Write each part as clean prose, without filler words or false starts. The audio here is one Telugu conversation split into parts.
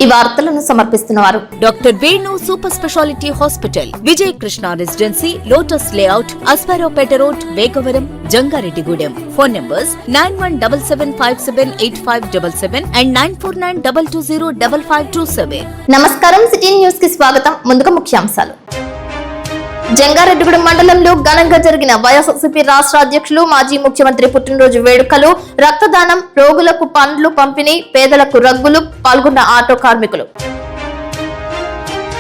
ఈ వార్తలను సమర్పిస్తున్నారు doctor Venu super speciality hospital, Vijay Krishna residency, lotus layout, Asparopeta road, Vegavaram, Jangareddygudem. Phone numbers 9177578577 and 9492205527. నమస్కారం, సిటీ న్యూస్ కి స్వాగతం. ముందుగా ముఖ్యాంశాలు. జంగారెడ్డిగూడెం మండలంలో ఘనంగా జరిగిన వైఎస్ఆర్సీపీ రాష్ట్ర అధ్యక్షులు మాజీ ముఖ్యమంత్రి పుట్టినరోజు వేడుకలు, రక్తదానం, రోగులకు పండ్లు పంపిణీ, పేదలకు రగ్గులు, పాల్గొన్న ఆటో కార్మికులు.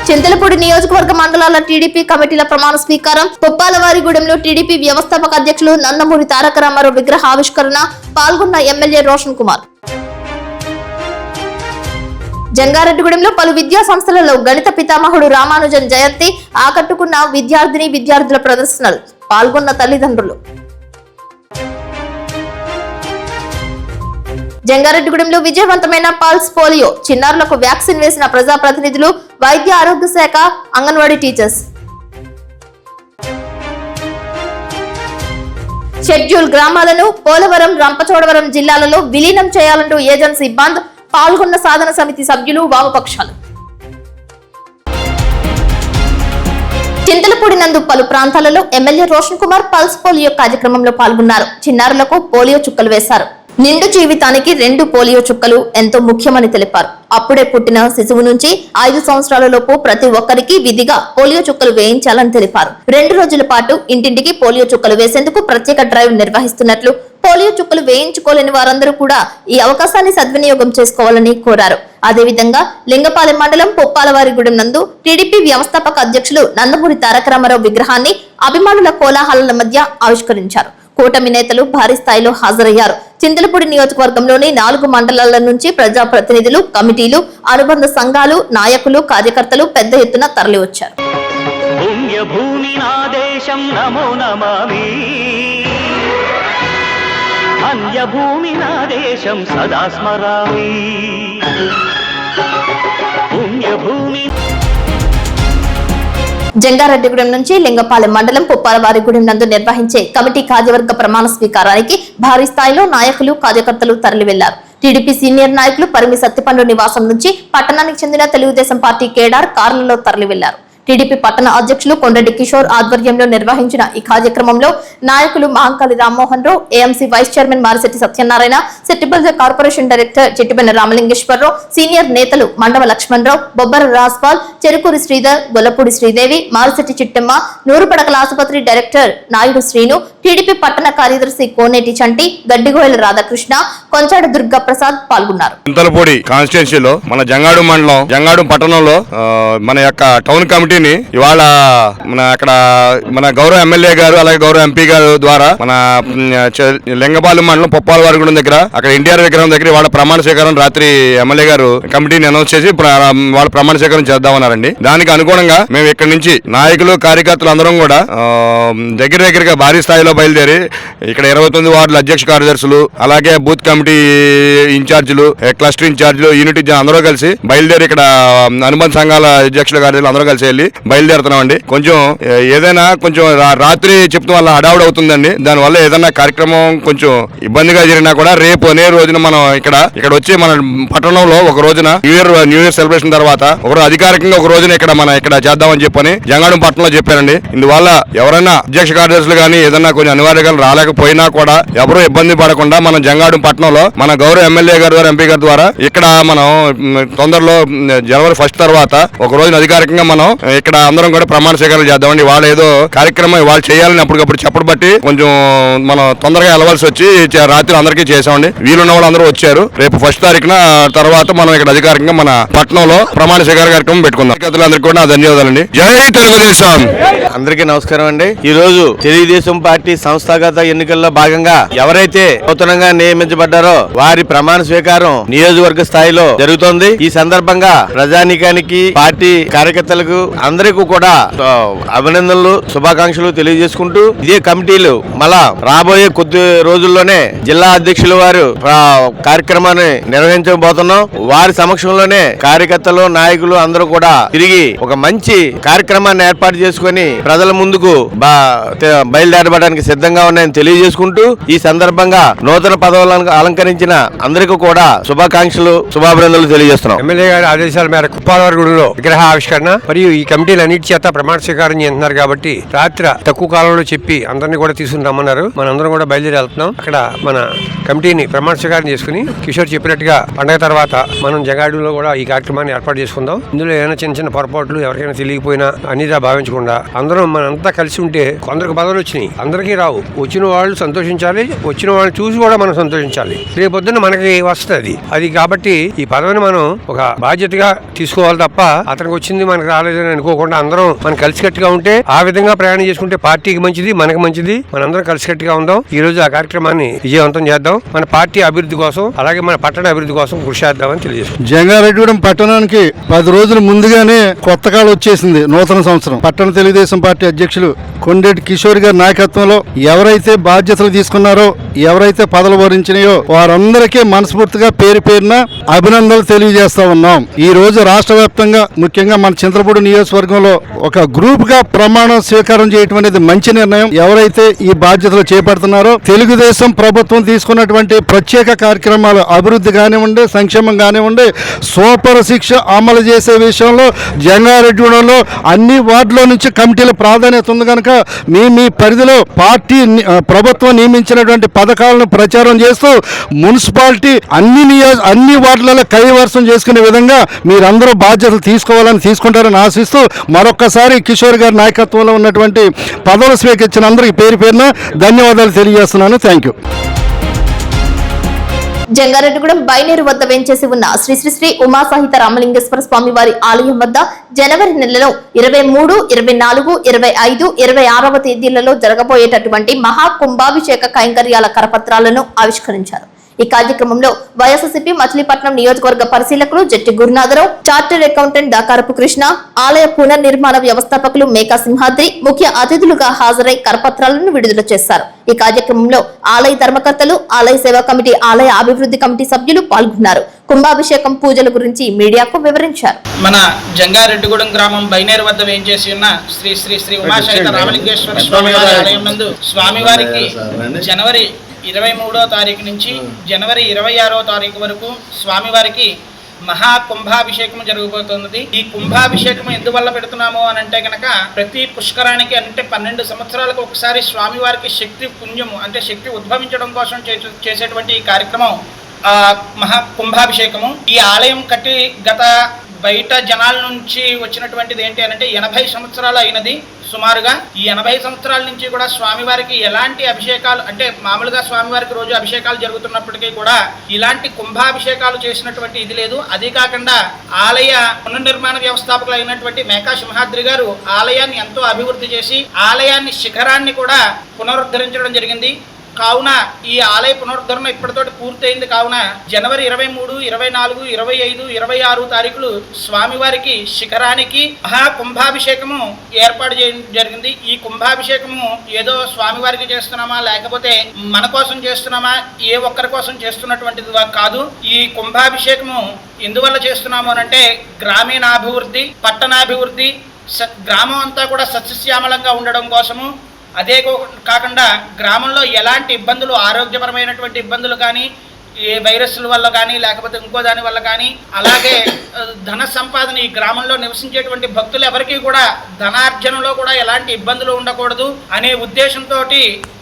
చింతలపూడి నియోజకవర్గ మండలాల టీడీపీ కమిటీల ప్రమాణ స్వీకారం, పుప్పాలవారిగూడెంలో టీడీపీ వ్యవస్థాపక అధ్యక్షులు నందమూరి తారక రామారావు విగ్రహ ఆవిష్కరణ, పాల్గొన్న ఎమ్మెల్యే రోషన్ కుమార్. జంగారెడ్డిగూడెంలో పలు విద్యా సంస్థలలో గణిత పితామహుడు రామానుజన్ జయంతి, ఆకట్టుకున్న విద్యార్థుల ప్రదర్శనలు, పాల్గొన్న తల్లిదండ్రులు. జంగారెడ్డిగూడెంలో విజయవంతమైన పల్స్ పోలియో, చిన్నారులకు వ్యాక్సిన్ వేసిన ప్రజాప్రతినిధులు, వైద్య ఆరోగ్య శాఖ, అంగన్వాడీ టీచర్స్. షెడ్యూల్ గ్రామాలను పోలవరం, రంపచోడవరం జిల్లాలలో విలీనం చేయాలంటూ ఏజెన్సీ బంద్, పాల్గొన్న సాధన సమితి సభ్యులు, వామపక్షాలు. చింతలపూడి నందు పలు ప్రాంతాలలో MLA Roshan Kumar pulse polio కార్యక్రమంలో పాల్గొన్నారు. చిన్నారులకు పోలియో చుక్కలు వేశారు. నిండు జీవితానికి 2 పోలియో చుక్కలు ఎంతో ముఖ్యమని తెలిపారు. అప్పుడే పుట్టిన శిశువు నుంచి 5 సంవత్సరాలలోపు ప్రతి ఒక్కరికి విధిగా పోలియో చుక్కలు వేయించాలని తెలిపారు. 2 రోజుల పాటు ఇంటింటికి పోలియో చుక్కలు వేసేందుకు ప్రత్యేక డ్రైవ్ నిర్వహిస్తున్నట్లు, పోలియో చుక్కలు వేయించుకోలేని వారందరూ కూడా ఈ అవకాశాన్ని సద్వినియోగం చేసుకోవాలని కోరారు. అదేవిధంగా లింగపాలెం మండలం పుప్పాలవారిగూడెం నందు టీడీపీ వ్యవస్థాపక అధ్యక్షులు నందమూరి తారక రామారావు విగ్రహాన్ని అభిమానుల కోలాహలాల మధ్య ఆవిష్కరించారు. కూటమి నేతలు భారీ స్థాయిలో హాజరయ్యారు. చింతలపూడి నియోజకవర్గంలోని 4 మండలాల నుంచి ప్రజాప్రతినిధులు, కమిటీలు, అనుబంధ సంఘాలు, నాయకులు, కార్యకర్తలు పెద్ద ఎత్తున తరలివచ్చారు. జంగారెడ్డిగూడెం నుంచి లింగపాలెం మండలం పుప్పాలవారిగూడెం నందు నిర్వహించే కమిటీ కార్యవర్గ ప్రమాణ స్వీకారానికి భారీ స్థాయిలో నాయకులు, కార్యకర్తలు తరలి వెళ్లారు. టీడీపీ సీనియర్ నాయకులు పరిమి సత్తిపండు నివాసం నుంచి పట్టణానికి చెందిన తెలుగుదేశం పార్టీ కేడార్ కార్లలో తరలి వెళ్లారు. టీడీపీ పట్టణ అధ్యక్షులు కొండరెడ్డి కిషోర్ ఆధ్వర్యంలో నిర్వహించిన ఈ కార్యక్రమంలో నాయకులు Mahankali Rammohan Rao, AMC vice chairman Marisetty Satyanarayana, సెట్టిబల్జర్ corporation director Chittibenna Ramalingeswararao, senior నేతలు మండవ లక్ష్మణరావు, బొబ్బర రాజ్పాల్, చెరుకూరి శ్రీధర్, గొల్లపూడి శ్రీదేవి, మారిశెట్టి చిట్టమ్మ, నూరుపడకల ఆసుపత్రి డైరెక్టర్ నాయుడు శ్రీను, టీడీపీ పట్టణ కార్యదర్శి కోనేటి చంటి, గడ్డిగోయల రాధాకృష్ణ, కొంచాడ దుర్గా ప్రసాద్ పాల్గొన్నారు. చింతలపూడి కాన్స్టిట్యున్సీలో మన జంగాడు మండలం, జంగాడు పట్టణంలో మన యొక్క టౌన్ కమిటీ ఇవాళ అక్కడ మన గౌరవ ఎమ్మెల్యే గారు, అలాగే గౌరవ ఎంపీ గారు ద్వారా మన లింగపాలెం మండలం పుప్పాలవారిగూడెం దగ్గర అక్కడ ఎన్టీఆర్ విగ్రహం దగ్గర వాళ్ళ ప్రమాణ స్వీకారం రాత్రి ఎమ్మెల్యే గారు కమిటీని అనౌన్స్ చేసి వాళ్ళ ప్రమాణ స్వీకారం చేద్దామన్నారండి. దానికి అనుగుణంగా మేము ఇక్కడ నుంచి నాయకులు, కార్యకర్తలు అందరం కూడా దగ్గరగా భారీ స్థాయిలో బయలుదేరి ఇక్కడ 29 వార్డుల అధ్యక్ష కార్యదర్శులు, అలాగే బూత్ కమిటీ ఇన్ఛార్జీలు, క్లస్టర్ ఇన్ఛార్జీలు, యూనిట్ అందరూ కలిసి బయలుదేరి ఇక్కడ అనుబంధ సంఘాల అధ్యక్షుల కార్యాలయాలు అందరూ కలిసి వెళ్ళి బయలుదేరుతున్నామండి. కొంచెం ఏదైనా కొంచెం రాత్రి చెప్తూ వల్ల హడావుడి అవుతుందండి. దానివల్ల ఏదైనా కార్యక్రమం కొంచెం ఇబ్బందిగా జరిగినా కూడా రేపు అనే రోజున మనం ఇక్కడ వచ్చి మన పట్టణంలో ఒక రోజున న్యూ ఇయర్ సెలబ్రేషన్ తర్వాత ఒకరోజు అధికారికంగా ఒక రోజున ఇక్కడ చేద్దామని చెప్పని జంగాడం పట్టణంలో చెప్పారండి. ఇందువల్ల ఎవరైనా అధ్యక్ష కార్యదర్శులు కానీ ఏదైనా కొంచెం అనివార్యంగా రాలేకపోయినా కూడా ఎవరూ ఇబ్బంది పడకుండా మన జంగాడం పట్టణంలో మన గౌరవ ఎమ్మెల్యే గారి ద్వారా, ఎంపీ గారి ద్వారా ఇక్కడ మనం తొందరలో జనవరి 1 తర్వాత ఒక రోజున అధికారికంగా మనం ఇక్కడ అందరం కూడా ప్రమాణ స్వీకారాలు చేద్దామండి. వాళ్ళు ఏదో కార్యక్రమం వాళ్ళు చేయాలని అప్పటికప్పుడు చెప్పడం బట్టి కొంచెం మనం తొందరగా వెళ్ళవలసి వచ్చి రాత్రి అందరికీ చేసామండి. వీలున్న వాళ్ళు అందరూ వచ్చారు. రేపు 1 తారీఖున తర్వాత మనం ఇక్కడ అధికారికంగా మన పట్టణంలో ప్రమాణ స్వీకార కార్యక్రమం పెట్టుకుందాం. అందరికీ కూడా ధన్యవాదాలండి. జై తెలుగుదేశం. అందరికీ నమస్కారం అండి. ఈ రోజు తెలుగుదేశం పార్టీ సంస్థాగత ఎన్నికల్లో భాగంగా ఎవరైతే నూతనంగా నియమించబడ్డారో వారి ప్రమాణ స్వీకారం నియోజకవర్గ స్థాయిలో జరుగుతోంది. ఈ సందర్భంగా ప్రజానీకానికి, పార్టీ కార్యకర్తలకు అందరికీ కూడా అభినందనలు, శుభాకాంక్షలు తెలియజేసుకుంటూ ఇదే కమిటీలు మళ్ళా రాబోయే కొద్ది రోజుల్లోనే జిల్లా అధ్యక్షుల వారు కార్యక్రమాన్ని నిర్వహించబోతున్నాం. వారి సమక్షంలోనే కార్యకర్తలు, నాయకులు అందరూ కూడా తిరిగి ఒక మంచి కార్యక్రమాన్ని ఏర్పాటు చేసుకుని ప్రజల ముందుకు బయలుదేరబడడానికి సిద్ధంగా ఉన్నాయని తెలియజేసుకుంటూ ఈ సందర్భంగా నూతన పదవులను అలంకరించిన అందరికీ కూడా శుభాకాంక్షలు, శుభాభినందనలు తెలియజేస్తున్నాం. ఎమ్మెల్యే గారి ఆదేశాల మేరకు కుప్పాలవారిగూడెంలో విగ్రహ ఆవిష్కరణ మరియు ఈ కమిటీలు అన్నిటి చేత ప్రమాణ స్వీకారం చేస్తున్నారు కాబట్టి రాత్రి తక్కువ కాలంలో చెప్పి అందరినీ కూడా తీసుకుని రమ్మన్నారు. మనందరం కూడా బయలుదేరి వెళ్తున్నాం. అక్కడ మన కమిటీని ప్రమాణ స్వీకారం చేసుకుని కిషోర్ చెప్పినట్టుగా పండగ తర్వాత మనం జగాడులో కూడా ఈ కార్యక్రమాన్ని ఏర్పాటు చేసుకుందాం. ఇందులో ఏమైనా చిన్న చిన్న పొరపాట్లు ఎవరికైనా తెలియకపోయినా అన్నిదా భావించకుండా అందరం మనంతా కలిసి ఉంటే కొందరికి పదవులు వచ్చినాయి, అందరికీ రావు. వచ్చిన వాళ్ళు సంతోషించాలి, వచ్చిన వాళ్ళని చూసి కూడా మనం సంతోషించాలి. రేపొద్దున మనకి వస్తుంది అది. కాబట్టి ఈ పదవిని మనం ఒక బాధ్యతగా తీసుకోవాలి తప్ప అతనికి వచ్చింది మనకు రాలేదని అనుకోకుండా అందరం మనం కలిసికట్టుగా ఉంటే ఆ విధంగా ప్రయాణం చేసుకుంటే పార్టీకి మంచిది, మనకు మంచిది. మనందరం కలిసికట్టుగా ఉందాం. ఈ రోజు ఆ కార్యక్రమాన్ని విజయవంతం చేద్దాం. మన పార్టీ అభివృద్ధి కోసం అలాగే మన పట్టణ అభివృద్ధి కోసం కృషి చేద్దామని తెలియజేస్తాం. జంగారెడ్డిగూడెం పట్టణానికి 10 రోజుల ముందుగానే కొత్త కాలం వచ్చేసింది. నూతన సంవత్సరం పట్టణ తెలుగుదేశం పార్టీ అధ్యక్షులు కొండేటి కిషోర్ గారి నాయకత్వంలో ఎవరైతే బాధ్యతలు తీసుకున్నారో, ఎవరైతే పదవులు వరించినాయో వారందరికీ మనస్ఫూర్తిగా పేరు పేరున అభినందనలు తెలియజేస్తా ఉన్నాం. ఈ రోజు రాష్ట్ర వ్యాప్తంగా ముఖ్యంగా మన చింతలపూడి నియోజకవర్గంలో ఒక గ్రూప్ గా ప్రమాణ స్వీకారం చేయటం అనేది మంచి నిర్ణయం. ఎవరైతే ఈ బాధ్యతలు చేపడుతున్నారో తెలుగుదేశం ప్రభుత్వం తీసుకున్నటువంటి ప్రత్యేక కార్యక్రమాలు అభివృద్ధి కానివ్వండి, సంక్షేమం కానివ్వండి, సూపర్ శిక్ష అమలు చేసే విషయంలో జంగారెడ్డిగూడెంలో అన్ని వార్డుల నుంచి కమిటీల ప్రాధాన్యత ఉంది కనుక మీ పరిధిలో పార్టీ ప్రభుత్వం నియమించినటువంటి పథకాలను ప్రచారం చేస్తూ మున్సిపాలిటీ అన్ని వార్డులలో కైవసం చేసుకునే విధంగా మీరందరూ బాధ్యతలు తీసుకోవాలని తీసుకుంటారని ఆశిస్తూ మరొక్కసారి కిషోర్ గారి నాయకత్వంలో ఉన్నటువంటి పదవులు స్వీకరించిన అందరికీ పేరు పేరున ధన్యవాదాలు తెలియజేస్తున్నాను. Thank you. జంగారెడ్డిగూడెం బైనేరు వద్ద వేంచేసి ఉన్న శ్రీ శ్రీ శ్రీ ఉమాసహిత రామలింగేశ్వర స్వామి వారి ఆలయం వద్ద జనవరి నెలలో 23, 24, 25, 26వ తేదీలలో జరగబోయేటటువంటి మహా కుంభాభిషేక కైంకర్యాల కరపత్రాలను ఆవిష్కరించారు. ఈ కార్యక్రమంలో వైఎస్ఆర్సీపీ మచిలీపట్నం నియోజకవర్గ పరిశీలకులు జట్టి గురునాథరావు, చార్టెడ్ అకౌంటెంట్ దాకారపు కృష్ణ, ఆలయ పునర్నిర్మాణ వ్యవస్థాపకులు మేకా సింహాద్రి ముఖ్య అతిథులుగా హాజరై కరపత్రాలను విడుదల చేశారు. ఈ కార్యక్రమంలో ఆలయ ధర్మకర్తలు, ఆలయ సేవా కమిటీ, ఆలయ అభివృద్ధి కమిటీ సభ్యులు పాల్గొన్నారు. కుంభాభిషేకం పూజల గురించి మీడియాకు వివరించారు. మన జంగారెడ్డిగూడెం గ్రామం బైనేరు వద్ద వేంచేసి ఉన్న శ్రీ శ్రీ శ్రీ ఉమాసహిత రామలింగేశ్వర స్వామి వారి ఆలయం నందు స్వామివారికి జనవరి 23వ తారీఖు నుంచి జనవరి 26వ తారీఖు వరకు స్వామివారికి మహా కుంభాభిషేకం జరగబోతున్నది. ఈ కుంభాభిషేకం ఎందువల్ల పెడుతున్నాము అని అంటే కనుక ప్రతి పుష్కరానికి అంటే 12 సంవత్సరాలకు ఒకసారి స్వామివారికి శక్తి పుణ్యము అంటే శక్తి ఉద్భవించడం కోసం చేసేటువంటి ఈ కార్యక్రమం మహా కుంభాభిషేకము. ఈ ఆలయం కట్టి గత బయట జనాల నుంచి వచ్చినటువంటిది ఏంటి అంటే 80 సంవత్సరాలు అయినది సుమారుగా. ఈ 80 సంవత్సరాల నుంచి కూడా స్వామివారికి ఎలాంటి అభిషేకాలు అంటే మామూలుగా స్వామివారికి రోజు అభిషేకాలు జరుగుతున్నప్పటికీ కూడా ఇలాంటి కుంభాభిషేకాలు చేసినటువంటి ఇది లేదు. అది కాకుండా ఆలయ పునర్నిర్మాణ వ్యవస్థాపకులు అయినటువంటి మేకా సింహాద్రి గారు ఆలయాన్ని ఎంతో అభివృద్ధి చేసి ఆలయాన్ని శిఖరాన్ని కూడా పునరుద్ధరించడం జరిగింది. కావున ఈ ఆలయ పునరుద్ధరణ ఇప్పటితోటి పూర్తయింది. కావున జనవరి 23, 24, 25, 26 తారీఖులు స్వామివారికి శిఖరానికి మహా కుంభాభిషేకము ఏర్పాటు చేయడం జరిగింది. ఈ కుంభాభిషేకము ఏదో స్వామివారికి చేస్తున్నామా లేకపోతే మన కోసం చేస్తున్నామా ఏ ఒక్కరి కోసం చేస్తున్నటువంటిది కాదు. ఈ కుంభాభిషేకము ఎందువల్ల చేస్తున్నాము అనంటే గ్రామీణాభివృద్ధి, పట్టణాభివృద్ధి, గ్రామం అంతా కూడా సస్యశ్యామలంగా ఉండడం కోసము. అదే కాకుండా గ్రామంలో ఎలాంటి ఇబ్బందులు ఆరోగ్యపరమైనటువంటి ఇబ్బందులు కానీ ఏ వైరస్ల వల్ల కానీ లేకపోతే ఇంకో దాని వల్ల కానీ అలాగే ధన సంపాదన ఈ గ్రామంలో నివసించేటువంటి భక్తులు ఎవరికి కూడా ధనార్జనలో కూడా ఎలాంటి ఇబ్బందులు ఉండకూడదు అనే ఉద్దేశంతో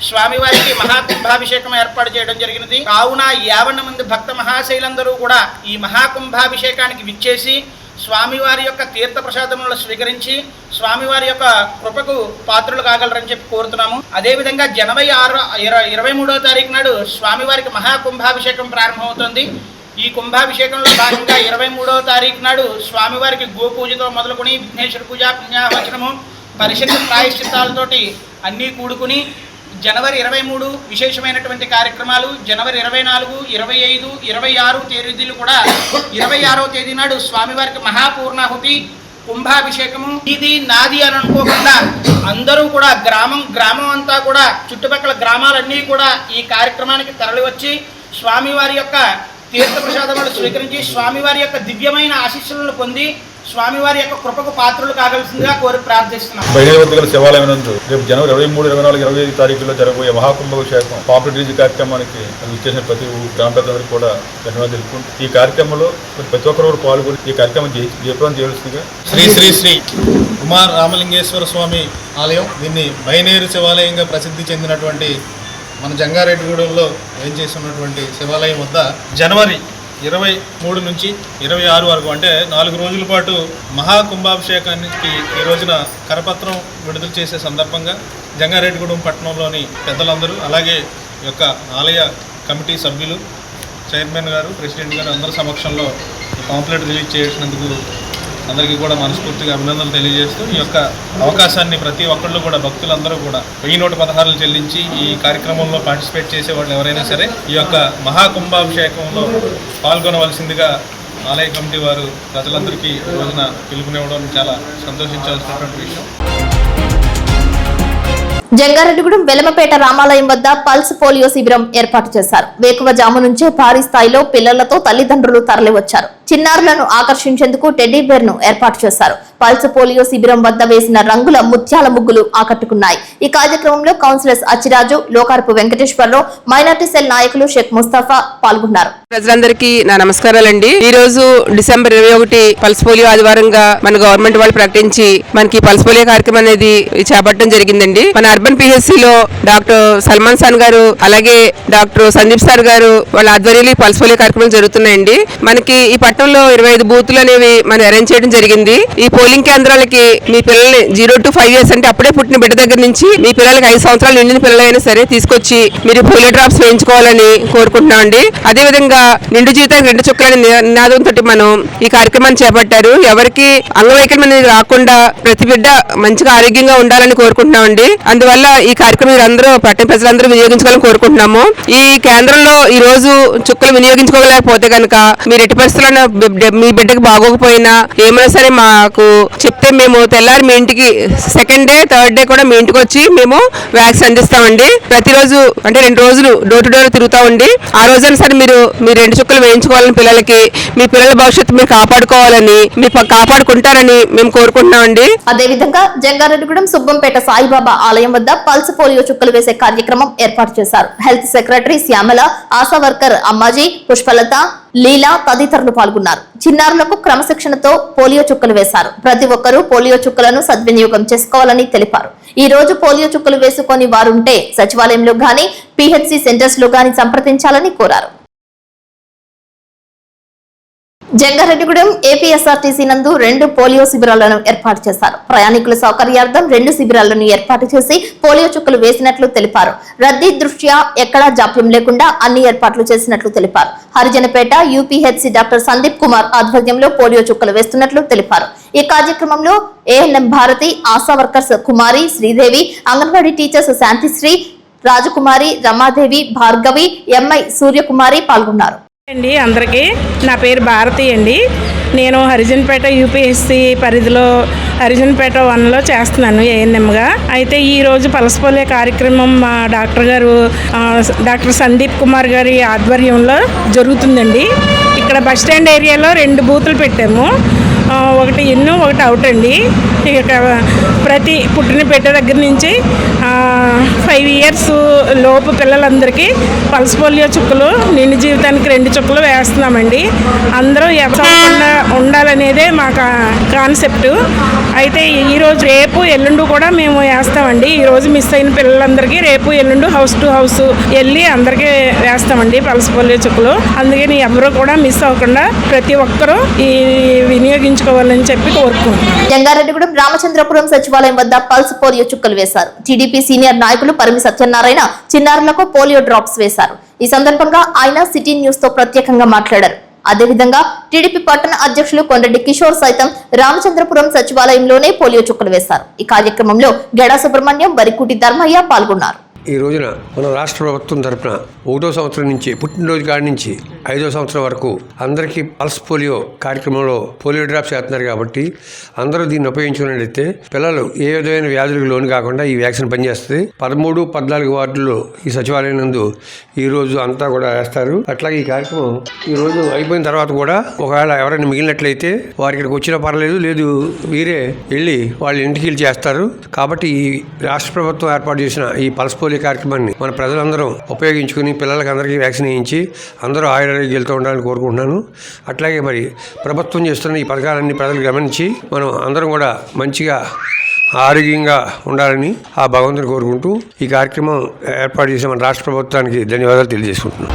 స్వామివారికి మహాకుంభాభిషేకం ఏర్పాటు చేయడం జరిగినది. కావున 50 మంది భక్త మహాశైలందరూ కూడా ఈ మహాకుంభాభిషేకానికి విచ్చేసి స్వామివారి యొక్క తీర్థ ప్రసాదములను స్వీకరించి స్వామివారి యొక్క కృపకు పాత్రలు కాగలరని చెప్పి కోరుతున్నాము. అదేవిధంగా జనవరి 23వ తారీఖు నాడు స్వామివారికి మహాకుంభాభిషేకం ప్రారంభమవుతుంది. ఈ కుంభాభిషేకంలో భాగంగా 23వ తారీఖు నాడు స్వామివారికి గోపూజతో మొదలుకొని విఘ్నేశ్వర పూజ, పుణ్యావచనము, పరిషత్ ప్రాయశ్చిత్తాలతోటి అన్నీ కూడుకుని జనవరి 23 విశేషమైనటువంటి కార్యక్రమాలు, జనవరి 24, 25, 26 తేదీలు కూడా 26వ తేదీ నాడు స్వామివారికి మహాపూర్ణాహుతి కుంభాభిషేకము. ఇది నాది అని అనుకోకుండా అందరూ కూడా గ్రామం అంతా కూడా చుట్టుపక్కల గ్రామాలన్నీ కూడా ఈ కార్యక్రమానికి తరలివచ్చి స్వామివారి యొక్క తీర్థ ప్రసాదములు స్వీకరించి స్వామివారి యొక్క దివ్యమైన ఆశీస్సులను పొంది స్వామివారి యొక్క కృపకు పాత్రలు కాగలసిందిగా కోరి ప్రార్థిస్తున్నాం. బహిర్వద్గల శివాలయం నందు రేపు జనవరి 23, 24, 25 తారీఖుల్లో జరగబోయే మహాకుంభాభిషేకం పాపులర్ రిలీజ్ కార్యక్రమానికి విచ్చేసిన ప్రతి గ్రామ పెద్దలందరికీ కూడా ధన్యవాదాలు తెలుపుకుంటూ ఈ కార్యక్రమంలో ప్రతి ఒక్కరు పాల్గొని ఈ కార్యక్రమం జయప్రదం చేయవలసిందిగా. శ్రీ శ్రీ శ్రీ కుమార్ రామలింగేశ్వర స్వామి ఆలయం, దీన్ని బైనేరు శివాలయంగా ప్రసిద్ధి చెందినటువంటి మన జంగారెడ్డిగూడెంలో వేంచేసి ఉన్నటువంటి శివాలయం వద్ద జనవరి 23 నుంచి 26 వరకు అంటే 4 రోజుల పాటు మహాకుంభాభిషేకానికి ఈ రోజున కరపత్రం విడుదల చేసే సందర్భంగా జంగారెడ్డిగూడెం పట్టణంలోని పెద్దలందరూ, అలాగే ఈ యొక్క ఆలయ కమిటీ సభ్యులు, చైర్మన్ గారు, ప్రెసిడెంట్ గారు అందరి సమక్షంలో ఈ పాంప్లెట్ రిలీజ్ చేసినందుకు అందరికీ కూడా మనస్ఫూర్తిగా అభినందనలు తెలియజేస్తూ ఈ యొక్క అవకాశాన్ని ప్రతి ఒక్కళ్ళు కూడా భక్తులందరూ కూడా 1116 చెల్లించి ఈ కార్యక్రమంలో పార్టిసిపేట్ చేసే వాళ్ళు ఎవరైనా సరే ఈ యొక్క మహాకుంభాభిషేకంలో పాల్గొనవలసిందిగా ఆలయ కమిటీ వారు ప్రజలందరికీ ఈ రోజున పిలుపునివ్వడం చాలా సంతోషించాల్సినటువంటి విషయం. జంగారెడ్డిగూడెం వెలమపేట రామాలయం వద్ద పల్స్ పోలియో శిబిరం ఏర్పాటు చేశారు. వేకువజాము నుంచే భారీ స్థాయిలో పిల్లలతో తల్లిదండ్రులు తరలివచ్చారు. చిన్నారులను ఆకర్షించేందుకు టెడ్డీ బేర్ ను ఏర్పాటు చేశారు. పల్స్ పోలియో శిబిరం వద్ద వేసిన రంగుల ముత్యాల ముగ్గులు ఆకట్టుకున్నాయి. ఈ కార్యక్రమంలో councillors Achiraju, Lokarapu Venkateswara Rao, minority cell నాయకులు షేక్ ముస్తఫా పాల్గొన్నారు. ప్రజలందరికీ నా నమస్కారాలండి. ఈ రోజు డిసెంబర్ 21 పల్స్ పోలియో ఆదివారంగా మన గవర్నమెంట్ వాళ్ళు ప్రకటించి మనకి పల్స్ పోలియో కార్యక్రమం అనేది చేపట్టడం జరిగిందండి. మన అర్బన్ పిహెచ్సి లో డాక్టర్ సల్మాన్ ఖాన్ గారు, అలాగే డాక్టర్ సందీప్ సార్ గారు వాళ్ళ ఆధ్వర్యంలో పల్స్ పోలియో కార్యక్రమం జరుగుతున్నాయండి. మనకి ఈ పట్టణంలో 25 బూతులు అనేవి మనం అరేంజ్ చేయడం జరిగింది. ఈ పోలింగ్ కేంద్రాలకి మీ పిల్లల్ని 0 to 5 years అంటే అప్పుడే పుట్టిన బిడ్డ దగ్గర నుంచి మీ పిల్లలకి 5 సంవత్సరాలు నిండిన పిల్లలైనా సరే తీసుకొచ్చి మీరు పోలియో డ్రాప్స్ వేయించుకోవాలని కోరుకుంటున్నామండి. అదేవిధంగా నిండు జీవితానికి 2 చుక్కలని నినాదంతో మనం ఈ కార్యక్రమాన్ని చేపట్టారు. ఎవరికి అంగవైకల్యం అనేది రాకుండా ప్రతి బిడ్డ మంచిగా ఆరోగ్యంగా ఉండాలని కోరుకుంటున్నామండి. అందువల్ల ఈ కార్యక్రమం అందరూ పట్టణ ప్రజలందరూ వినియోగించుకోవాలని కోరుకుంటున్నాము. ఈ కేంద్రంలో ఈ రోజు చుక్కలు వినియోగించుకోలేకపోతే కనుక మీరు ఎట్టి పరిస్థితుల్లో మీ బిడ్డకి బాగోకపోయినా ఏమైనా సరే మాకు చెప్తే మేము తెల్లారి మీ ఇంటికి 2nd డే 3rd డే కూడా మీ ఇంటికి వచ్చి మేము వ్యాక్సిన్ అందిస్తామండి. ప్రతిరోజు అంటే 2 రోజులు డోర్ టు డోర్ తిరుగుతామండి. ఆ రోజైనా సరే మీరు 2 చుక్కలు వేయించుకోవాలని పిల్లలకి, మీ పిల్లల భవిష్యత్తు మీరు కాపాడుకోవాలని, మీరు కాపాడుకుంటారని మేము కోరుకుంటున్నామండి. అదేవిధంగా జంగారెడ్డిగూడెం సుబ్బంపేట సాయిబాబా ఆలయం వద్ద పల్స్ పోలియో చుక్కలు వేసే కార్యక్రమం ఏర్పాటు చేశారు. Health secretary Shyamala, Asha worker Ammaji, Pushpalatha, Leela తదితరులు పాల్గొన్నారు. చిన్నారులకు క్రమశిక్షణతో పోలియో చుక్కలు వేశారు. ప్రతి ఒక్కరూ పోలియో చుక్కలను సద్వినియోగం చేసుకోవాలని తెలిపారు. ఈ రోజు పోలియో చుక్కలు వేసుకొని వారుంటే సచివాలయంలో గాని, పిహెచ్సి సెంటర్స్ లో గాని సంప్రదించాలని కోరారు. జంగారెడ్డిగూడెం ఏపీఎస్ఆర్టీసీ నందు 2 పోలియో శిబిరాలను ఏర్పాటు చేశారు. ప్రయాణికుల సౌకర్యార్థం 2 శిబిరాలను ఏర్పాటు చేసి పోలియో చుక్కలు వేసినట్లు తెలిపారు. రద్దీ దృష్ట్యా ఎక్కడా జాప్యం లేకుండా అన్ని ఏర్పాట్లు చేసినట్లు తెలిపారు. హరిజనపేట యూపీహెచ్సి డాక్టర్ సందీప్ కుమార్ ఆధ్వర్యంలో పోలియో చుక్కలు వేస్తున్నట్లు తెలిపారు. ఈ కార్యక్రమంలో ఏఎన్ఎం భారతి, ఆశా వర్కర్స్ కుమారి, శ్రీదేవి, అంగన్వాడీ టీచర్స్ శాంతిశ్రీ, రాజకుమారి, రమాదేవి, భార్గవి, ఎంఐ సూర్యకుమారి పాల్గొన్నారు. అండి అందరికీ నా పేరు భారతి అండి. నేను హరిజన్పేట యూపీఎస్సీ పరిధిలో హరిజన్పేట 1లో చేస్తున్నాను ఏఎన్ఎంగా. అయితే ఈరోజు పల్స్ పోలియో కార్యక్రమం మా డాక్టర్ గారు డాక్టర్ సందీప్ కుమార్ గారి ఆధ్వర్యంలో జరుగుతుందండి. ఇక్కడ బస్ స్టాండ్ ఏరియాలో 2 బూతులు పెట్టాము. ఒకటి ఇన్, ఒకటి అవుట్ అండి. ఇక ప్రతి పుట్టిన బిడ్డ దగ్గర నుంచి 5 years లోపు పిల్లలందరికీ పల్స్ పోలియో చుక్కలు నిండు జీవితానికి 2 చుక్కలు వేస్తున్నామండి. అందరూ ఎవరికుండా ఉండాలనేదే మా కాన్సెప్ట్. అయితే ఈరోజు రేపు ఎల్లుండి కూడా మేము వేస్తామండి. ఈరోజు మిస్ అయిన పిల్లలందరికీ రేపు ఎల్లుండి హౌస్ టు హౌస్ వెళ్ళి అందరికీ వేస్తామండి పల్స్ పోలియో చుక్కలు. అందుకని ఎవరు కూడా మిస్ అవ్వకుండా ప్రతి ఒక్కరూ ఈ వినియోగించుకోవాలని చెప్పి కోరుకుంటున్నాం. జంగారెడ్డిగూడెం రామచంద్రపురం సచివాలయం వద్ద పల్స్ పోలియో చుక్కలు వేశారు. టీడీపీ సీనియర్ నాయకులు పరిమి సత్యనారాయణ చిన్నారులకు పోలియో డ్రాప్స్ వేశారు. ఈ సందర్భంగా ఆయన సిటీ న్యూస్ తో ప్రత్యేకంగా మాట్లాడారు. అదేవిధంగా టీడీపీ పట్టణ అధ్యక్షులు కొండరెడ్డి కిషోర్ సైతం రామచంద్రపురం సచివాలయంలోనే పోలియో చుక్కలు వేశారు. ఈ కార్యక్రమంలో గెడా సుబ్రహ్మణ్యం, వరికుటి ధర్మయ్య పాల్గొన్నారు. ఈ రోజున మన రాష్ట్ర ప్రభుత్వం తరఫున 1వ సంవత్సరం నుంచి పుట్టినరోజు కాడి నుంచి 5వ సంవత్సరం వరకు అందరికీ పల్స్ పోలియో కార్యక్రమంలో పోలియో డ్రాప్స్ చేస్తున్నారు కాబట్టి అందరూ దీన్ని ఉపయోగించుకున్నట్లయితే పిల్లలు ఏ విధమైన వ్యాధులకు లోను కాకుండా ఈ వ్యాక్సిన్ పనిచేస్తుంది. 13, 14 వార్డుల్లో ఈ సచివాలయం నందు ఈ రోజు అంతా కూడా వేస్తారు. అట్లాగే ఈ కార్యక్రమం ఈ రోజు అయిపోయిన తర్వాత కూడా ఒకవేళ ఎవరైనా మిగిలినట్లయితే వారి ఇక్కడికి వచ్చినా పర్లేదు, లేదు వీరే వెళ్ళి వాళ్ళ ఇంటికి వెళ్ళి చేస్తారు. కాబట్టి ఈ రాష్ట్ర ప్రభుత్వం ఏర్పాటు చేసిన ఈ పల్స్ పోలియో కార్యక్రమాన్ని మన ప్రజలందరం ఉపయోగించుకుని పిల్లలకి అందరికీ వ్యాక్సిన్ వేయించి అందరూ ఆయుర్వేదాలతో ఉండాలని కోరుకుంటున్నాను. అట్లాగే మరి ప్రభుత్వం చేస్తున్న ఈ పథకాలన్నీ ప్రజలు గమనించి మనం అందరం కూడా మంచిగా ఆరోగ్యంగా ఉండాలని ఆ భగవంతుని కోరుకుంటూ ఈ కార్యక్రమం ఏర్పాటు చేసిన మన రాష్ట్ర ప్రభుత్వానికి ధన్యవాదాలు తెలియజేసుకుంటున్నాను.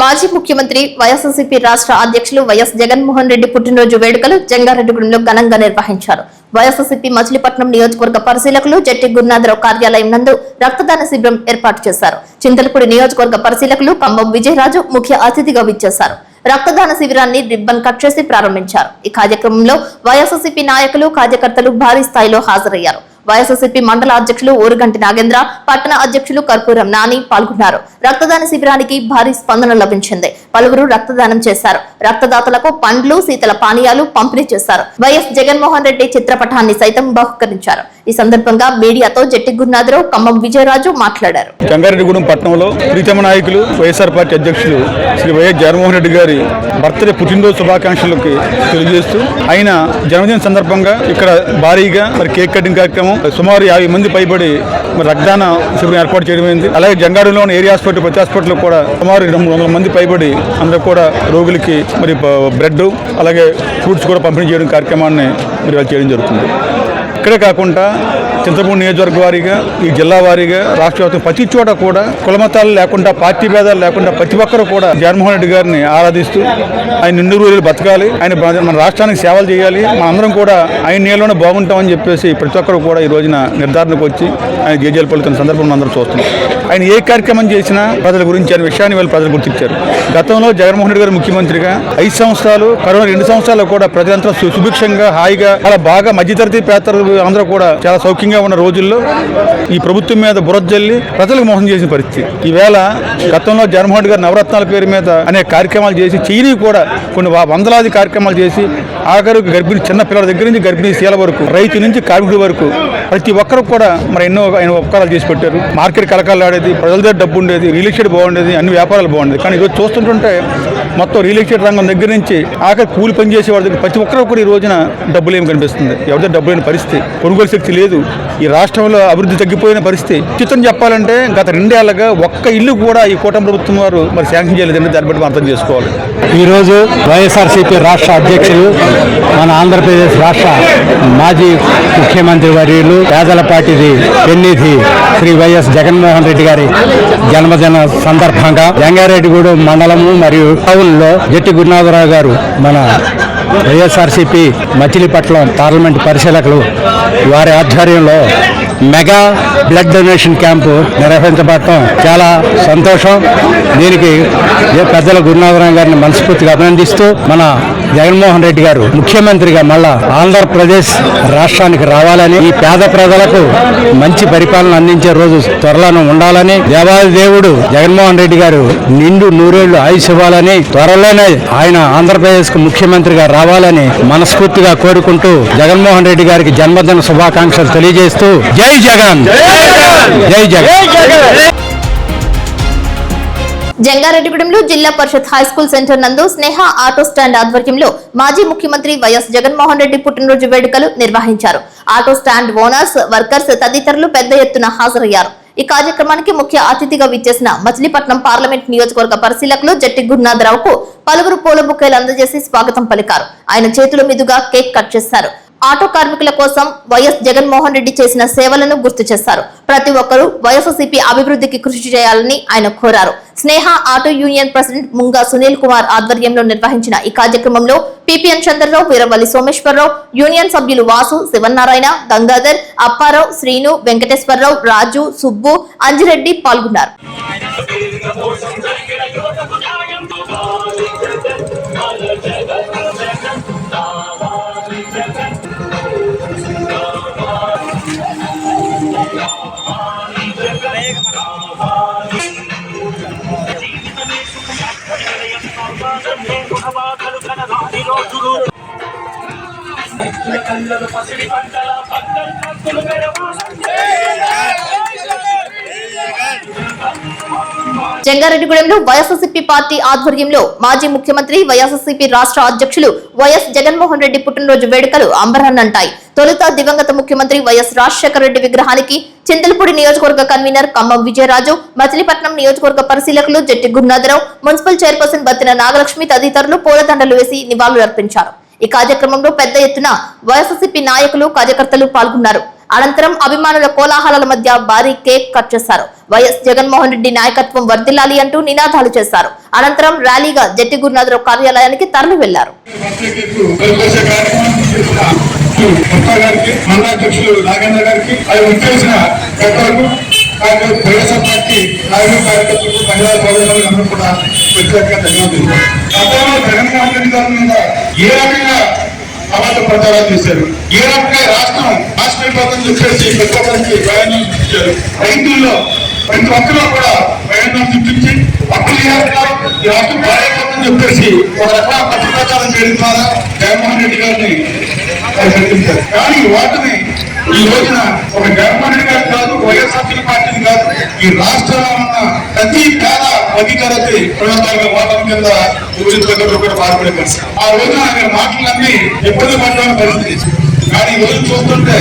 మాజీ ముఖ్యమంత్రి వైఎస్ఆర్సీపీ రాష్ట్ర అధ్యక్షులు వైఎస్ జగన్మోహన్ రెడ్డి పుట్టినరోజు వేడుకలు జంగారెడ్డిగూడెంలో ఘనంగా నిర్వహించారు. వైఎస్ఆర్సీపీ మచిలీపట్నం నియోజకవర్గ పరిశీలకులు జట్టి గురునాథరావు కార్యాలయం నందు రక్తదాన శిబిరం ఏర్పాటు చేశారు. చింతలపూడి నియోజకవర్గ పరిశీలకులు కంబం విజయరాజు ముఖ్య అతిథిగా విచ్చేశారు. రక్తదాన శిబిరాన్ని రిబ్బన్ కట్ చేసి ప్రారంభించారు. ఈ కార్యక్రమంలో వైఎస్ఆర్సీపీ నాయకులు, కార్యకర్తలు భారీ స్థాయిలో హాజరయ్యారు. వైఎస్ఆర్సీపీ మండల అధ్యక్షులు ఊరుగంటి నాగేంద్ర, పట్టణ అధ్యక్షులు కర్పూరం నాని పాల్గొన్నారు. రక్తదాన శిబిరానికి భారీ స్పందన లభించింది. పలువురు రక్తదానం చేశారు. రక్తదాతలకు పండ్లు, శీతల పానీయాలు పంపిణీ చేశారు. వైఎస్ జగన్మోహన్ రెడ్డి చిత్రపటాన్ని సైతం బహుకరించారు. ఈ సందర్భంగా మీడియాతో జట్టి గురునాథరావు, ఖమ్మం విజయరాజు మాట్లాడారు. జంగారెడ్డిగూడెం పట్టణంలో ప్రీతమ నాయకులు వైఎస్ఆర్ పార్టీ అధ్యక్షులు శ్రీ వైఎస్ జగన్మోహన్ రెడ్డి గారి బర్త్డే పుట్టినరోజు శుభాకాంక్షలకి తెలియజేస్తూ ఆయన జన్మదిన సందర్భంగా ఇక్కడ భారీగా మరి కేక్ కటింగ్ కార్యక్రమం సుమారు 50 మంది పైబడి మరి రక్తదాన శిబిరం ఏర్పాటు చేయడమైంది. అలాగే జంగారెడ్డిలోని ఏరియా హాస్పిటల్, ప్రతి హాస్పిటల్ కూడా సుమారు 200 మంది పైబడి అందరూ కూడా రోగులకి మరి బ్రెడ్ అలాగే ఫ్రూట్స్ కూడా పంపిణీ చేయడం కార్యక్రమాన్ని మరి వాళ్ళు చేయడం జరుగుతుంది. ఇక్కడే కాకుండా చింతపూడి నియోజకవర్గ వారీగా, ఈ జిల్లా వారీగా, రాష్ట్ర వ్యాప్తంగా ప్రతి చోట కూడా కులమతాలు లేకుండా, పార్టీ భేదాలు లేకుండా ప్రతి ఒక్కరు కూడా జగన్మోహన్ రెడ్డి గారిని ఆరాధిస్తూ ఆయన నిండు రోజులు బతకాలి, ఆయన మన రాష్ట్రానికి సేవలు చేయాలి, మనందరం కూడా ఆయన నీళ్ళలోనే బాగుంటామని చెప్పేసి ప్రతి ఒక్కరు కూడా ఈ రోజున నిర్ధారణకు వచ్చి ఆయన జేజేలు పలుకుతున్న సందర్భం అందరూ చూస్తున్నాం. ఆయన ఏ కార్యక్రమం చేసినా ప్రజల గురించి అనే విషయాన్ని వాళ్ళు ప్రజలు గుర్తించారు. గతంలో జగన్మోహన్ రెడ్డి గారు ముఖ్యమంత్రిగా 5 సంవత్సరాలు, కరోనా 2 సంవత్సరాలు కూడా ప్రజలంతా సుభిక్షంగా, హాయిగా, చాలా బాగా మధ్యతరగతి పేదలు అందరూ కూడా చాలా సౌఖ్యంగా ఉన్న రోజుల్లో ఈ ప్రభుత్వం మీద బురద జల్లి ప్రజలకు మోసం చేసిన పరిస్థితి. ఈవేళ గతంలో జగన్మోహన్ రెడ్డి గారు నవరత్నాల పేరు మీద అనేక కార్యక్రమాలు చేసి, చేయని కూడా కొన్ని వందలాది కార్యక్రమాలు చేసి, ఆఖరు గర్భిణీ చిన్న పిల్లల దగ్గర నుంచి గర్భిణీ శీల వరకు, రైతు నుంచి కార్మికుడి వరకు ప్రతి ఒక్కరు కూడా మరి ఎన్నో ఆయన ఉపకారాలు చేసి పెట్టారు. మార్కెట్ కలకాలాడేది, ప్రజల దగ్గర డబ్బు ఉండేది, రియల్ ఎస్టేట్ బాగుండేది, అన్ని వ్యాపారాలు బాగుండేది. కానీ ఈరోజు చూస్తుంటుంటే మొత్తం రియల్ ఎస్టేట్ రంగం దగ్గర నుంచి ఆఖరి కూలి పనిచేసే వాళ్ళ దగ్గర ప్రతి ఒక్కరు కూడా ఈ రోజున డబ్బులు ఏమి కనిపిస్తుంది. ఎవరితో డబ్బు లేని పరిస్థితి, కొనుగోలు శక్తి లేదు. ఈ రాష్ట్రంలో అభివృద్ధి తగ్గిపోయిన పరిస్థితి. చిత్రం చెప్పాలంటే గత 2 ఏళ్లుగా ఒక్క ఇల్లు కూడా ఈ కూటమి ప్రభుత్వం వారు మరి శాంక్షన్ చేయలేదండి. దాన్ని బట్టి అర్థం చేసుకోవాలి. ఈరోజు వైఎస్ఆర్సీపీ రాష్ట్ర అధ్యక్షులు, మన ఆంధ్రప్రదేశ్ రాష్ట్ర మాజీ ముఖ్యమంత్రి వర్యులు, పేదల పార్టీది పెన్నిధి శ్రీ వైఎస్ జగన్మోహన్ రెడ్డి గారి జన్మదిన సందర్భంగా జంగారెడ్డిగూడెం మండలము మరియు టౌన్లో జట్టి గురునాథరావు గారు మన వైఎస్ఆర్సీపీ మచిలీపట్నం పార్లమెంట్ పరిశీలకులు వారి ఆధ్వర్యంలో మెగా బ్లడ్ డొనేషన్ క్యాంపు నిర్వహించబడటం చాలా సంతోషం. దీనికి పెద్దల గురునాథరావు గారిని మనస్ఫూర్తిగా అభినందిస్తూ మన జగన్మోహన్ రెడ్డి గారు ముఖ్యమంత్రిగా మళ్ళా ఆంధ్రప్రదేశ్ రాష్ట్రానికి రావాలని, ఈ పేద ప్రజలకు మంచి పరిపాలన అందించే రోజు త్వరలో ఉండాలని, దేవాది దేవుడు జగన్మోహన్ రెడ్డి గారు నిండు 100 ఏళ్లు ఆయుష్ ఇవ్వాలని, త్వరలోనే ఆయన ఆంధ్రప్రదేశ్ కు ముఖ్యమంత్రిగా రావాలని మనస్ఫూర్తిగా కోరుకుంటూ జగన్మోహన్ రెడ్డి గారికి జన్మదిన శుభాకాంక్షలు తెలియజేస్తూ జై జగన్, జై జగన్. జంగారెడ్డిగూడెంలో జిల్లా పరిషత్ హైస్కూల్ సెంటర్ నందు స్నేహ ఆటో స్టాండ్ ఆధ్వర్యంలో మాజీ ముఖ్యమంత్రి వైఎస్ జగన్మోహన్ రెడ్డి పుట్టినరోజు వేడుకలు నిర్వహించారు. ఆటో స్టాండ్ ఓనర్స్, వర్కర్స్ తదితరులు పెద్ద ఎత్తున హాజరయ్యారు. ఈ కార్యక్రమానికి ముఖ్య అతిథిగా విచ్చేసిన మచిలీపట్నం పార్లమెంట్ నియోజకవర్గ పరిశీలకులు జట్టి గురునాథరావుకు పలువురు పూల బుకేలు అందజేసి స్వాగతం పలికారు. ఆయన చేతుల మీదుగా కేక్ కట్ చేశారు. ఆటో కార్మికుల కోసం వైఎస్ జగన్మోహన్ రెడ్డి చేసిన సేవలను గుర్తు చేశారు. ప్రతి ఒక్కరూ వైఎస్ఆర్సీపీ అభివృద్ధికి కృషి చేయాలని ఆయన కోరారు. Sneha auto union president Munga Sunil Kumar ఆధ్వర్యంలో నిర్వహించిన ఈ కార్యక్రమంలో పిపిఎన్ చంద్రరావు, వీరవల్లి సోమేశ్వరరావు, యూనియన్ సభ్యులు వాసు, శివనారాయణ, గంగాధర్, అప్పారావు, శ్రీను, వెంకటేశ్వరరావు, రాజు, సుబ్బు, అంజిరెడ్డి పాల్గొన్నారు. జంగారెడ్డిగూడెంలో వైఎస్ఆర్సీపీ పార్టీ ఆధ్వర్యంలో మాజీ ముఖ్యమంత్రి వైఎస్ఆర్సీపీ రాష్ట్ర అధ్యక్షులు వైఎస్ జగన్మోహన్ రెడ్డి పుట్టినరోజు వేడుకలు అంబరాన్నంటాయి. తొలుత దివంగత ముఖ్యమంత్రి వైఎస్ రాజశేఖర రెడ్డి విగ్రహానికి చింతలపూడి నియోజకవర్గ కన్వీనర్ ఖమ్మం విజయరాజు, మచిలీపట్నం నియోజకవర్గ పరిశీలకులు జట్టి గురునాథరావు, మున్సిపల్ చైర్పర్సన్ బత్తిన నాగలక్ష్మి తదితరులు పూలదండలు వేసి నివాళులర్పించారు. ఈ కార్యక్రమంలో పెద్ద ఎత్తున వైఎస్ఆర్సీపీ నాయకులు, కార్యకర్తలు పాల్గొన్నారు. అనంతరం అభిమానుల కోలాహలాల మధ్య భారీ కేక్ కట్ చేశారు. వైఎస్ జగన్మోహన్ రెడ్డి నాయకత్వం వర్ధిల్లాలి అంటూ నినాదాలు చేశారు. అనంతరం ర్యాలీగా జట్టి గురునాథరావు కార్యాలయానికి తరలి వెళ్లారు. అబద్ధ ప్రచారాలు చేశారు. ఏ రకంగా రాష్ట్రం రాష్ట్రీయపథం చెప్పేసి ప్రతి ఒక్కరికి ప్రయాణం చూపించారు. రైతుల్లో ప్రతి ఒక్కరిలో కూడా ప్రయాణం చూపించి అప్పులు చేస్తున్నారు. ఈ రాష్ట్రం బాధ్యతని చెప్పేసి ఒక రకమైన తప్పు ప్రచారం చేయడం ద్వారా జగన్మోహన్ రెడ్డి గారిని ప్రకటించారు. కానీ వాటిని ఈ రోజున ఒక జగన్మోహన్ రెడ్డి గారు కాదు, వైఎస్ఆర్సీపీ పార్టీని కాదు, ఈ రాష్ట్రంలో ఉన్న ప్రతి పేద అధికారతి ప్రభుత్వాల ఓటమి కింద కూడా బాధపడే పరిస్థితి. ఆ రోజున ఆయన మాటలన్నీ ఇబ్బంది పడ్డ పరిస్థితి. కానీ ఈ రోజు చూస్తుంటే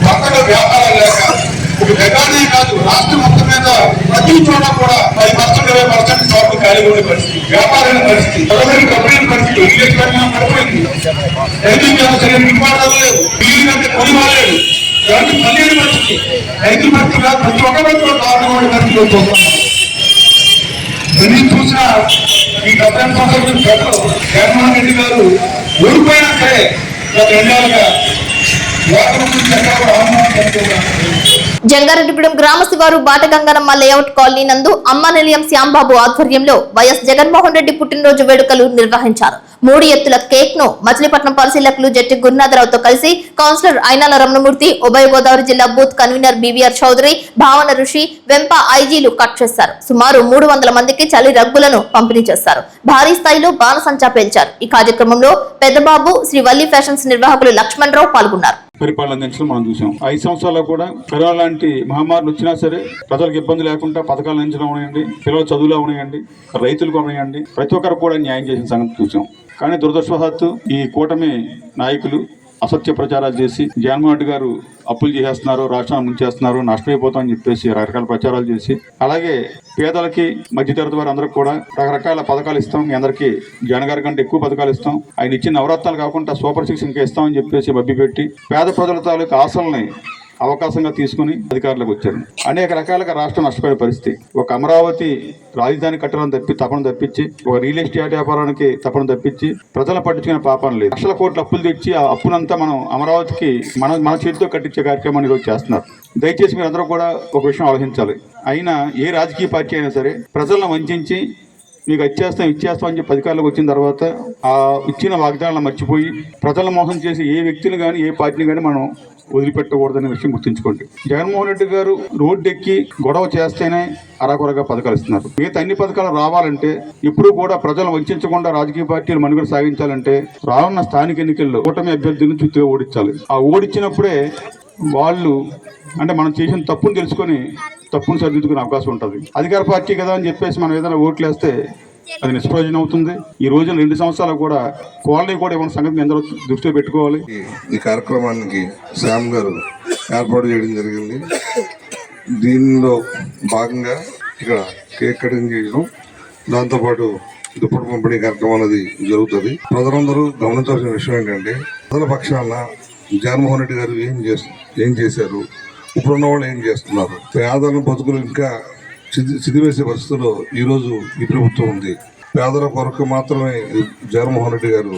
పక్కన వ్యాపారాలు లేక ఒక జగానే కాదు, రాష్ట్రం మొత్తం మీద ప్రతి చోట కూడా 10% 20% చోట్ల ఖాళీ ఉండే పరిస్థితి, వ్యాపారమైన పరిస్థితి, డబ్బులైన పరిస్థితి, ఇంగ్లీష్ పడిపోయింది. రైతులు సరైన నిర్మాణాలు లేవు, బిల్లు అంటే కొని వాళ్ళేది, పదిహేను పరిస్థితి, రైతుల పరిస్థితి కాదు, ప్రతి ఒక్కరి కూడా దారుణమైన పరిస్థితులు చూస్తున్నాం. ఎన్ని చూసినా ఈ 70 సంవత్సరాల గతంలో జగన్మోహన్ రెడ్డి గారు ఓడిపోయినా సరే గత 2 ఏళ్ళుగా జంగారెడ్డిగూడెం గ్రామ శివారు బాటగంగనమ్మ లేఅవుట్ కాలనీ నందు అమ్మ నిలయం శ్యాంబాబు ఆధ్వర్యంలో వైఎస్ జగన్మోహన్ రెడ్డి పుట్టినరోజు వేడుకలు నిర్వహించారు. 3 ఎత్తుల కేక్ ను మచిలీపట్నం పరిశీలకులు జట్టి గురునాథరావుతో కలిసి కౌన్సిలర్ ఐనాల రమణమూర్తి, ఉభయ గోదావరి జిల్లా బూత్ కన్వీనర్ బీవీఆర్ చౌదరి, భావన ఋషి, వెంప ఐజీలు కట్ చేశారు. సుమారు 300 మందికి చలి రగ్గులను పంపిణీ చేశారు. భారీ స్థాయిలో బాణసంచా పేల్చారు. ఈ కార్యక్రమంలో పెద్దబాబు, శ్రీ వల్లి ఫ్యాషన్స్ నిర్వాహకులు లక్ష్మణ్ రావు పాల్గొన్నారు. పరిపాలన అందించడం మనం చూసాం. 5 సంవత్సరాల్లో కూడా కరోనా లాంటి మహమ్మారులు వచ్చినా సరే ప్రజలకు ఇబ్బంది లేకుండా పథకాలు అందించడం ఉన్నాయండి, పిల్లల చదువులు ఉన్నాయండి, రైతులకు ఉన్నాయండి, ప్రతి ఒక్కరు కూడా న్యాయం చేసిన సంగతి చూసాం. కానీ దురదృష్టవశాత్తు ఈ కూటమి నాయకులు అసత్య ప్రచారాలు చేసి జగన్మోహన్ రెడ్డి గారు అప్పులు చేసేస్తున్నారు, రాష్ట్రాన్ని ముంచేస్తున్నారు, నష్టమైపోతామని చెప్పేసి రకరకాల ప్రచారాలు చేసి, అలాగే పేదలకి మధ్యతరగతి వారు అందరికి కూడా రకరకాల పథకాలు ఇస్తాం, మీ అందరికీ జగన్ గారి కంటే ఎక్కువ పథకాలు ఇస్తాం, ఆయన ఇచ్చిన నవరత్నాలు కాకుండా సూపర్ 6 ఇంకా ఇస్తామని చెప్పేసి మభ్యపెట్టి పేద ప్రజల తాలూకు ఆశల్ని అవకాశంగా తీసుకుని అధికారులకు వచ్చారు. అనేక రకాలుగా రాష్ట్రం నష్టపోయే పరిస్థితి. ఒక అమరావతి రాజధాని కట్టడం తపన తప్పించి, ఒక రియల్ ఎస్టేట్ వ్యాపారానికి తపన తప్పించి ప్రజలను పట్టించుకునే పాపం లేదు. లక్షల కోట్ల అప్పులు తెచ్చి ఆ అప్పునంతా మనం అమరావతికి మన చేతితో కట్టించే కార్యక్రమాన్ని ఈరోజు చేస్తున్నారు. దయచేసి మీరు అందరూ కూడా ఒక విషయం ఆలోచించాలి. అయినా ఏ రాజకీయ పార్టీ అయినా సరే ప్రజలను వంచి మీకు ఇచ్చేస్తాం అని చెప్పి అధికారులకు వచ్చిన తర్వాత ఆ ఇచ్చిన వాగ్దానాలను మర్చిపోయి ప్రజలను మోసం చేసి ఏ వ్యక్తిని కానీ ఏ పార్టీని కానీ మనం వదిలిపెట్టకూడదనే విషయం గుర్తుంచుకోండి. జగన్మోహన్ రెడ్డి గారు రోడ్డు ఎక్కి గొడవ చేస్తేనే అరాకొరగా పథకాలు ఇస్తున్నారు. మిగతా అన్ని పథకాలు రావాలంటే ఇప్పుడు కూడా ప్రజలను వంచకుండా రాజకీయ పార్టీలు మనుగడ సాగించాలంటే రానున్న స్థానిక ఎన్నికల్లో కూటమి అభ్యర్థులను చుట్టూ ఓడించాలి. ఆ ఓడించినప్పుడే వాళ్ళు అంటే మనం చేసిన తప్పును తెలుసుకొని తప్పును సరిదిద్దుకునే అవకాశం ఉంటుంది. అధికార పార్టీ కదా అని చెప్పేసి మనం ఏదైనా ఓట్లు వేస్తే అది నిష్ప్రయోజనం అవుతుంది. ఈ రోజున 2 సంవత్సరాలు కూడా కాలనీ కూడా ఏమైనా సంగతిని అందరూ దృష్టిలో పెట్టుకోవాలి. ఈ కార్యక్రమానికి శ్యామ్ గారు ఏర్పాటు చేయడం జరిగింది. దీనిలో భాగంగా ఇక్కడ కేక్ కటింగ్ చేయడం, దాంతోపాటు దుప్పటి పంపిణీ కార్యక్రమం అనేది జరుగుతుంది. ప్రజలందరూ గమనించాల్సిన విషయం ఏంటంటే ప్రజల పక్షాన జగన్మోహన్ రెడ్డి గారు ఏం చేశారు, ఇప్పుడున్న వాళ్ళు ఏం చేస్తున్నారు, పేదల బతుకులు ఇంకా చిదివేసే పరిస్థితుల్లో ఈరోజు ఈ ప్రభుత్వం ఉంది. పేదల కొరకు మాత్రమే జగన్మోహన్ రెడ్డి గారు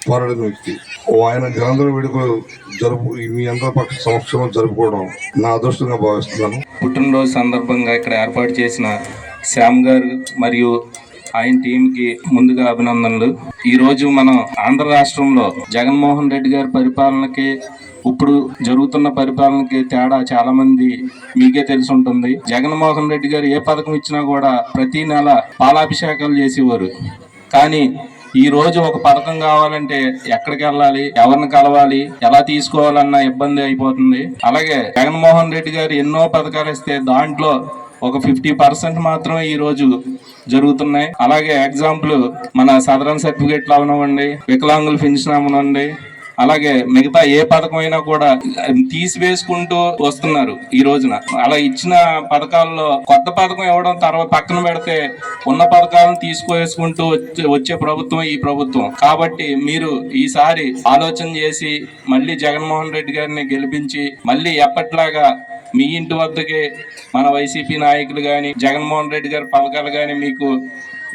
పోరాడిన వ్యక్తి. ఆయన జనందరూ వేడుకలు మీ అందరి పక్ష సమక్షంలో జరుపుకోవడం నా అదృష్టంగా భావిస్తున్నాను. పుట్టినరోజు సందర్భంగా ఇక్కడ ఏర్పాటు చేసిన శ్యామ్ గారు మరియు ఆయన టీంకి ముందుగా అభినందనలు. ఈరోజు మనం ఆంధ్ర రాష్ట్రంలో జగన్మోహన్ రెడ్డి గారి పరిపాలనకి ఇప్పుడు జరుగుతున్న పరిపాలనకి తేడా చాలా మంది మీకే తెలిసి ఉంటుంది. జగన్మోహన్ రెడ్డి గారు ఏ పథకం ఇచ్చినా కూడా ప్రతి నెల పాలాభిషేకాలు చేసేవారు. కానీ ఈ రోజు ఒక పథకం కావాలంటే ఎక్కడికి వెళ్ళాలి, ఎవరిని కలవాలి, ఎలా తీసుకోవాలన్న ఇబ్బంది అయిపోతుంది. అలాగే జగన్మోహన్ రెడ్డి గారు ఎన్నో పథకాలు ఇస్తే దాంట్లో ఒక 50% మాత్రమే ఈ రోజు జరుగుతున్నాయి. అలాగే ఎగ్జాంపుల్ మన సదరన్ సర్టిఫికేట్లు అవనివ్వండి, వికలాంగుల పెన్షన్ అవనివ్వండి, అలాగే మిగతా ఏ పథకం అయినా కూడా తీసివేసుకుంటూ వస్తున్నారు ఈ రోజున. అలా ఇచ్చిన పథకాల్లో కొత్త పథకం ఇవ్వడం తర్వాత పక్కన పెడితే ఉన్న పథకాలను తీసుకువేసుకుంటూ వచ్చే ప్రభుత్వం ఈ ప్రభుత్వం. కాబట్టి మీరు ఈసారి ఆలోచన చేసి మళ్ళీ జగన్మోహన్ రెడ్డి గారిని గెలిపించి మళ్ళీ ఎప్పట్లాగా మీ ఇంటి వద్దకే మన వైసీపీ నాయకులు గాని జగన్మోహన్ రెడ్డి గారి పథకాలు గాని మీకు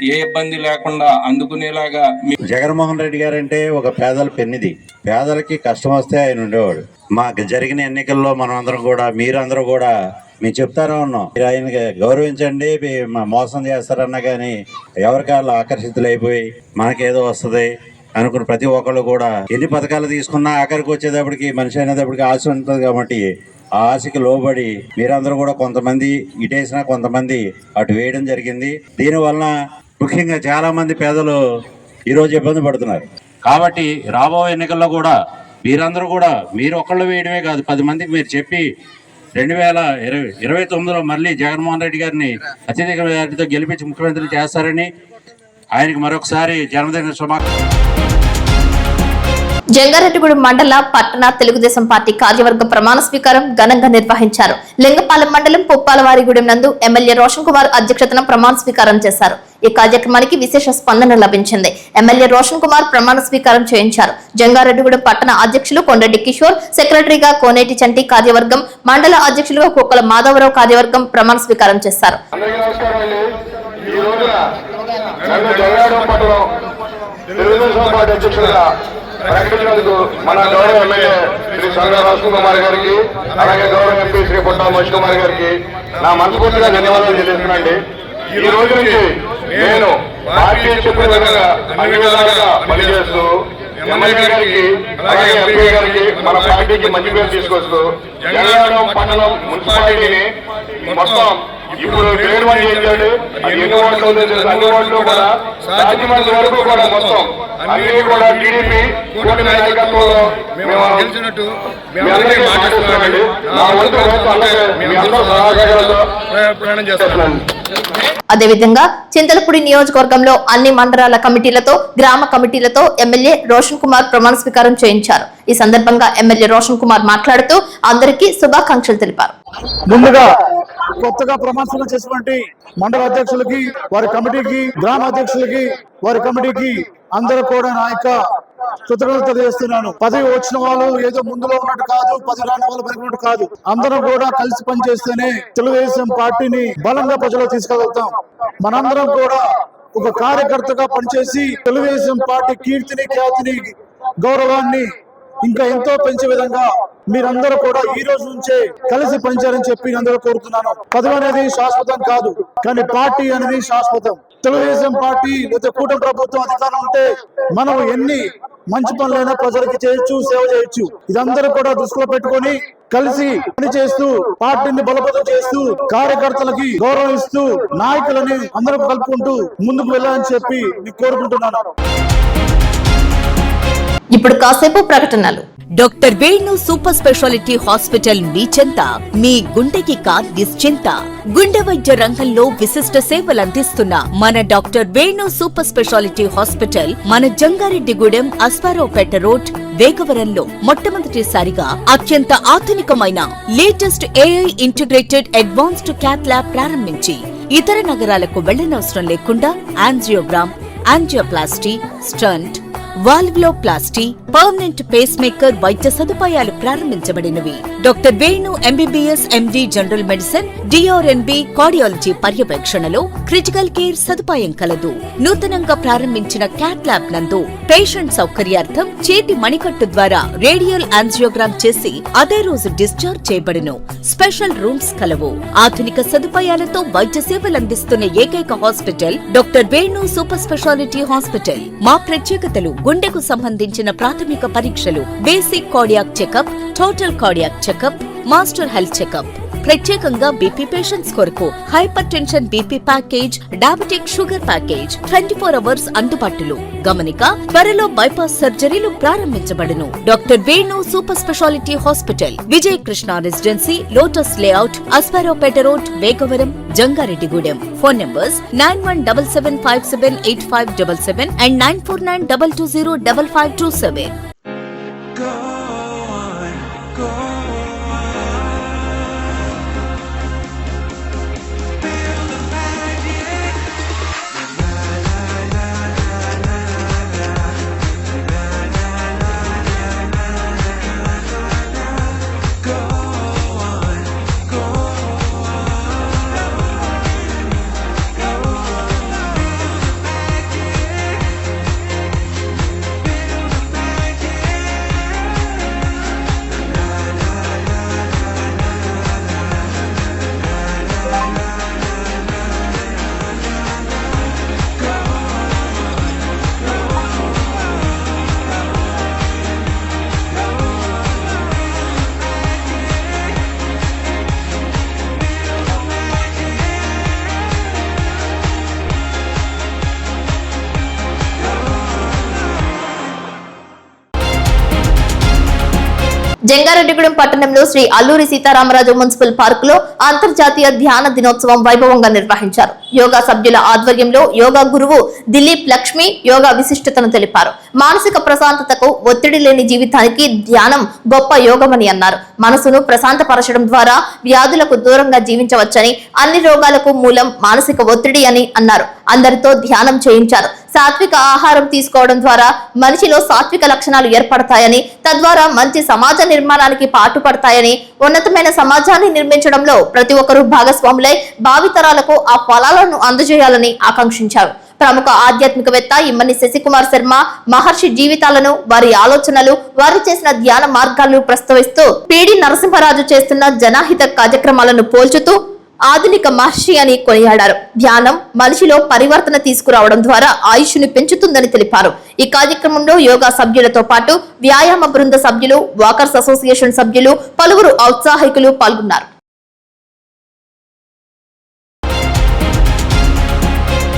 ఏ ఇబ్బంది లేకుండా అందుకునేలాగా. జగన్మోహన్ రెడ్డి గారు అంటే ఒక పేదల పెన్నిది. పేదలకి కష్టం వస్తే ఆయన ఉండేవాడు. మాకు జరిగిన ఎన్నికల్లో మనం అందరం కూడా, మీరందరూ కూడా మేము చెప్తానే ఉన్నాం, మీరు ఆయనకి గౌరవించండి, మోసం చేస్తారన్నా కానీ ఎవరికాళ్ళు ఆకర్షితులైపోయి మనకేదో వస్తుంది అనుకున్న ప్రతి ఒక్కళ్ళు కూడా ఎన్ని పథకాలు తీసుకున్నా ఆఖరికి వచ్చేటప్పటికి మనిషి అనేటప్పటికి ఆశ ఉంటుంది. కాబట్టి ఆ ఆశకి లోబడి మీరందరూ కూడా కొంతమంది ఇటేసినా కొంతమంది అటు వేయడం జరిగింది. దీనివలన ముఖ్యంగా చాలా మంది పేదలు ఈరోజు ఇబ్బంది పడుతున్నారు. కాబట్టి రాబోయే ఎన్నికల్లో కూడా మీరందరూ కూడా మీరు ఒకళ్ళు వేయడమే కాదు, 10 మందికి మీరు చెప్పి 2029లో మళ్ళీ జగన్మోహన్ రెడ్డి గారిని అత్యధిక మెజారిటీతో గెలిపించి ముఖ్యమంత్రి చేస్తారని ఆయనకు మరొకసారి జన్మదిన శుభాకాంక్షలు. జంగారెడ్డిగూడెం మండల పట్టణ తెలుగుదేశం పార్టీ కార్యవర్గ ప్రమాణ స్వీకారం ఘనంగా నిర్వహించారు. లింగపాలెం మండలం పుప్పాలవారిగూడెం నందు ఎమ్మెల్యే రోషన్ కుమార్ అధ్యక్షతన ప్రమాణ స్వీకారం చేశారు. ఈ కార్యక్రమానికి విశేష స్పందన లభించింది. ఎమ్మెల్యే రోషన్ కుమార్ ప్రమాణ స్వీకారం చేయించారు. జంగారెడ్డిగూడెం పట్టణ అధ్యక్షులు కొండరెడ్డి కిషోర్, సెక్రటరీగా కోనేటి చంటి కార్యవర్గం, మండల అధ్యక్షులుగా కుక్కల మాధవరావు కార్యవర్గం ప్రమాణ స్వీకారం చేశారు. ప్రకటించినందుకు మన గౌరవ ఎమ్మెల్యే శ్రీ సంగా రోషన్ కుమార్ గారికి, అలాగే గౌరవ ఎంపీ శ్రీ పుట్టా మోష్ కుమార్ గారికి నా మనస్ఫూర్తిగా ధన్యవాదాలు తెలియజేస్తున్నాండి. ఈ రోజు నుంచి నేను పార్టీ చెప్పిన విధంగా అన్ని విధాలుగా పనిచేస్తూ ఎమ్మెల్యే గారికి అలాగే ఎంపీ గారికి మన పార్టీకి మంచి పేరు తీసుకొస్తూ జంగారెడ్డిగూడెం పట్టణం మున్సిపాలిటీని మొత్తం ఇప్పుడు గ్రేడ్ 1 చేశాడు. అది ఎన్ని ఓట్లు ఉంది, అన్ని ఓట్లు కూడా సాధ్యమైనంత వరకు కూడా మొత్తం అన్ని కూడా టీడీపీ కూటమి నాయకత్వంలో మేము గెలిచినట్టు మాట్లాడుతున్నామండి. నా వంతు అలాగే మీ అందరూ సహకారాలతో ప్రయాణం చేస్తున్నాను. అదేవిధంగా చింతలపూడి నియోజకవర్గంలో అన్ని మండలాల కమిటీలతో, గ్రామ కమిటీలతో ఎమ్మెల్యే రోషన్ కుమార్ ప్రమాణ స్వీకారం చేయించారు. ఈ సందర్భంగా ఎమ్మెల్యే రోషన్ కుమార్ మాట్లాడుతూ అందరికీ శుభాకాంక్షలు తెలిపారు. ముందుగా కొత్తగా ప్రమాణ స్వీకారం చేసినటువంటి మండల అధ్యక్షులకి, వారి కమిటీకి, గ్రామ అధ్యక్షులకి, వారి కమిటీకి అందరూ కూడా నా యొక్క కృతజ్ఞతలు తెలియజేస్తున్నాను. పదవి వచ్చిన వాళ్ళు ఏదో ముందులో ఉన్నట్టు కాదు, 10 రాని వాళ్ళు పెరిగినట్టు కాదు. అందరూ కూడా కలిసి పనిచేస్తేనే తెలుగుదేశం పార్టీని బలంగా ప్రజలు తీసుకెళ్తాం. మనందరం కూడా ఒక కార్యకర్తగా పనిచేసి తెలుగుదేశం పార్టీ కీర్తిని, ఖ్యాతిని, గౌరవాన్ని ఇంకా ఎంతో పెంచే విధంగా మీరందరూ కూడా ఈ రోజు నుంచే కలిసి పనిచేయాలని చెప్పి అందరూ కోరుతున్నాను. పదవి అనేది శాశ్వతం కాదు, కానీ పార్టీ అనేది శాశ్వతం. తెలుగుదేశం పార్టీ లేదా కూటమి ప్రభుత్వం అధికారం ఉంటే మనం ఎన్ని మంచి పనులైనా ప్రజలకి చేయొచ్చు, సేవ చేయొచ్చు. ఇదందరూ కూడా దృష్టిలో పెట్టుకొని కలిసి పనిచేస్తూ పార్టీని బలోపేతం చేస్తూ కార్యకర్తలకి గౌరవం ఇస్తూ నాయకులని అందరూ కలుపుకుంటూ ముందుకు వెళ్ళాలని చెప్పి నేను కోరుకుంటున్నాను. ఇప్పుడు కాసేపు ప్రకటనలు. Doctor Venu super speciality hospital మీ చెంత. మీ గుండెకి నిశ్చింత. గుండె వైద్య రంగంలో విశిష్ట సేవలు అందిస్తున్న మన doctor Venu super speciality hospital మన జంగారెడ్డిగూడెం అస్పారావుపేట రోడ్ వేగవరంలో మొట్టమొదటిసారిగా అత్యంత ఆధునికమైన latest AI integrated advanced cath lab ప్రారంభించి ఇతర నగరాలకు వెళ్లనవసరం లేకుండా angiogram, angioplasty, stent, valvuloplasty, permanent pacemaker వైద్య సదుపాయాలు ప్రారంభించబడినవి. Doctor Venu MBBS MD general medicine, DrNB cardiology పర్యవేక్షణలో క్రిటికల్ కేర్ సదుపాయం కలదు. నూతనంగా ప్రారంభించిన క్యాట్ ల్యాబ్ నందు పేషెంట్ సౌకర్యార్థం చేతి మణికట్టు ద్వారా రేడియల్ యాంజియోగ్రామ్ చేసి అదే రోజు డిశ్చార్జ్ చేయబడును. స్పెషల్ రూమ్స్ కలవు. ఆధునిక సదుపాయాలతో వైద్య సేవలందిస్తున్న ఏకైక hospital doctor Venu super speciality hospital. మా ప్రత్యేకతలు: గుండెకు సంబంధించిన ప్రాథమిక పరీక్షలు, basic cardiac checkup, total cardiac checkup, master health checkup, ప్రత్యేకంగా బీపీ పేషెంట్స్ కొరకు hypertension BP package, diabetic sugar package 24 hours అందుబాటులో. గమనిక, త్వరలో బైపాస్ సర్జరీలు ప్రారంభించబడును. Doctor Venu super speciality hospital, Vijaya Krishna residency, lotus layout, Asparopeta road, Vegavaram, Jangareddygudem. Phone numbers 9177578577 and 9492205527. Jangareddygudem పట్టణంలో శ్రీ అల్లూరి సీతారామరాజు మున్సిపల్ పార్కులో అంతర్జాతీయ ధ్యాన దినోత్సవం వైభవంగా నిర్వహించారు. యోగా సభ్యుల ఆధ్వర్యంలో యోగా గురువు దిలీప్ లక్ష్మి యోగా విశిష్టతను తెలిపారు. మానసిక ప్రశాంతతకు, ఒత్తిడి లేని జీవితానికి ధ్యానం గొప్ప యోగమని అన్నారు. మనసును ప్రశాంతపరచడం ద్వారా వ్యాధులకు దూరంగా జీవించవచ్చని, అన్ని రోగాలకు మూలం మానసిక ఒత్తిడి అని అన్నారు. అందరితో ధ్యానం చేయించారు. సాత్విక ఆహారం తీసుకోవడం ద్వారా మనిషిలో సాత్విక లక్షణాలు ఏర్పడతాయని, తద్వారా మంచి సమాజ నిర్మాణానికి పాటుపడతాయని, ఉన్నతమైన సమాజాన్ని నిర్మించడంలో ప్రతి ఒక్కరూ భాగస్వాములై భావితరాలకు ఆ ఫలాలను అందజేయాలని ఆకాంక్షించారు. ప్రముఖ ఆధ్యాత్మికవేత్త ఇమ్మని శశికుమార్ శర్మ మహర్షి జీవితాలను, వారి ఆలోచనలు, వారు చేసిన ధ్యాన మార్గాలను ప్రస్తావిస్తూ పిడి నరసింహరాజు చేస్తున్న జనహిత కార్యక్రమాలను పోల్చుతూ ఆధునిక మహర్షి అని కొనియాడారు. ధ్యానం మనిషిలో పరివర్తన తీసుకురావడం ద్వారా ఆయుష్ను పెంచుతుందని తెలిపారు. ఈ కార్యక్రమంలో యోగా సభ్యులతో పాటు వ్యాయామ బృంద సభ్యులు, వాకర్స్ అసోసియేషన్ సభ్యులు, పలువురు ఔత్సాహికులు పాల్గొన్నారు.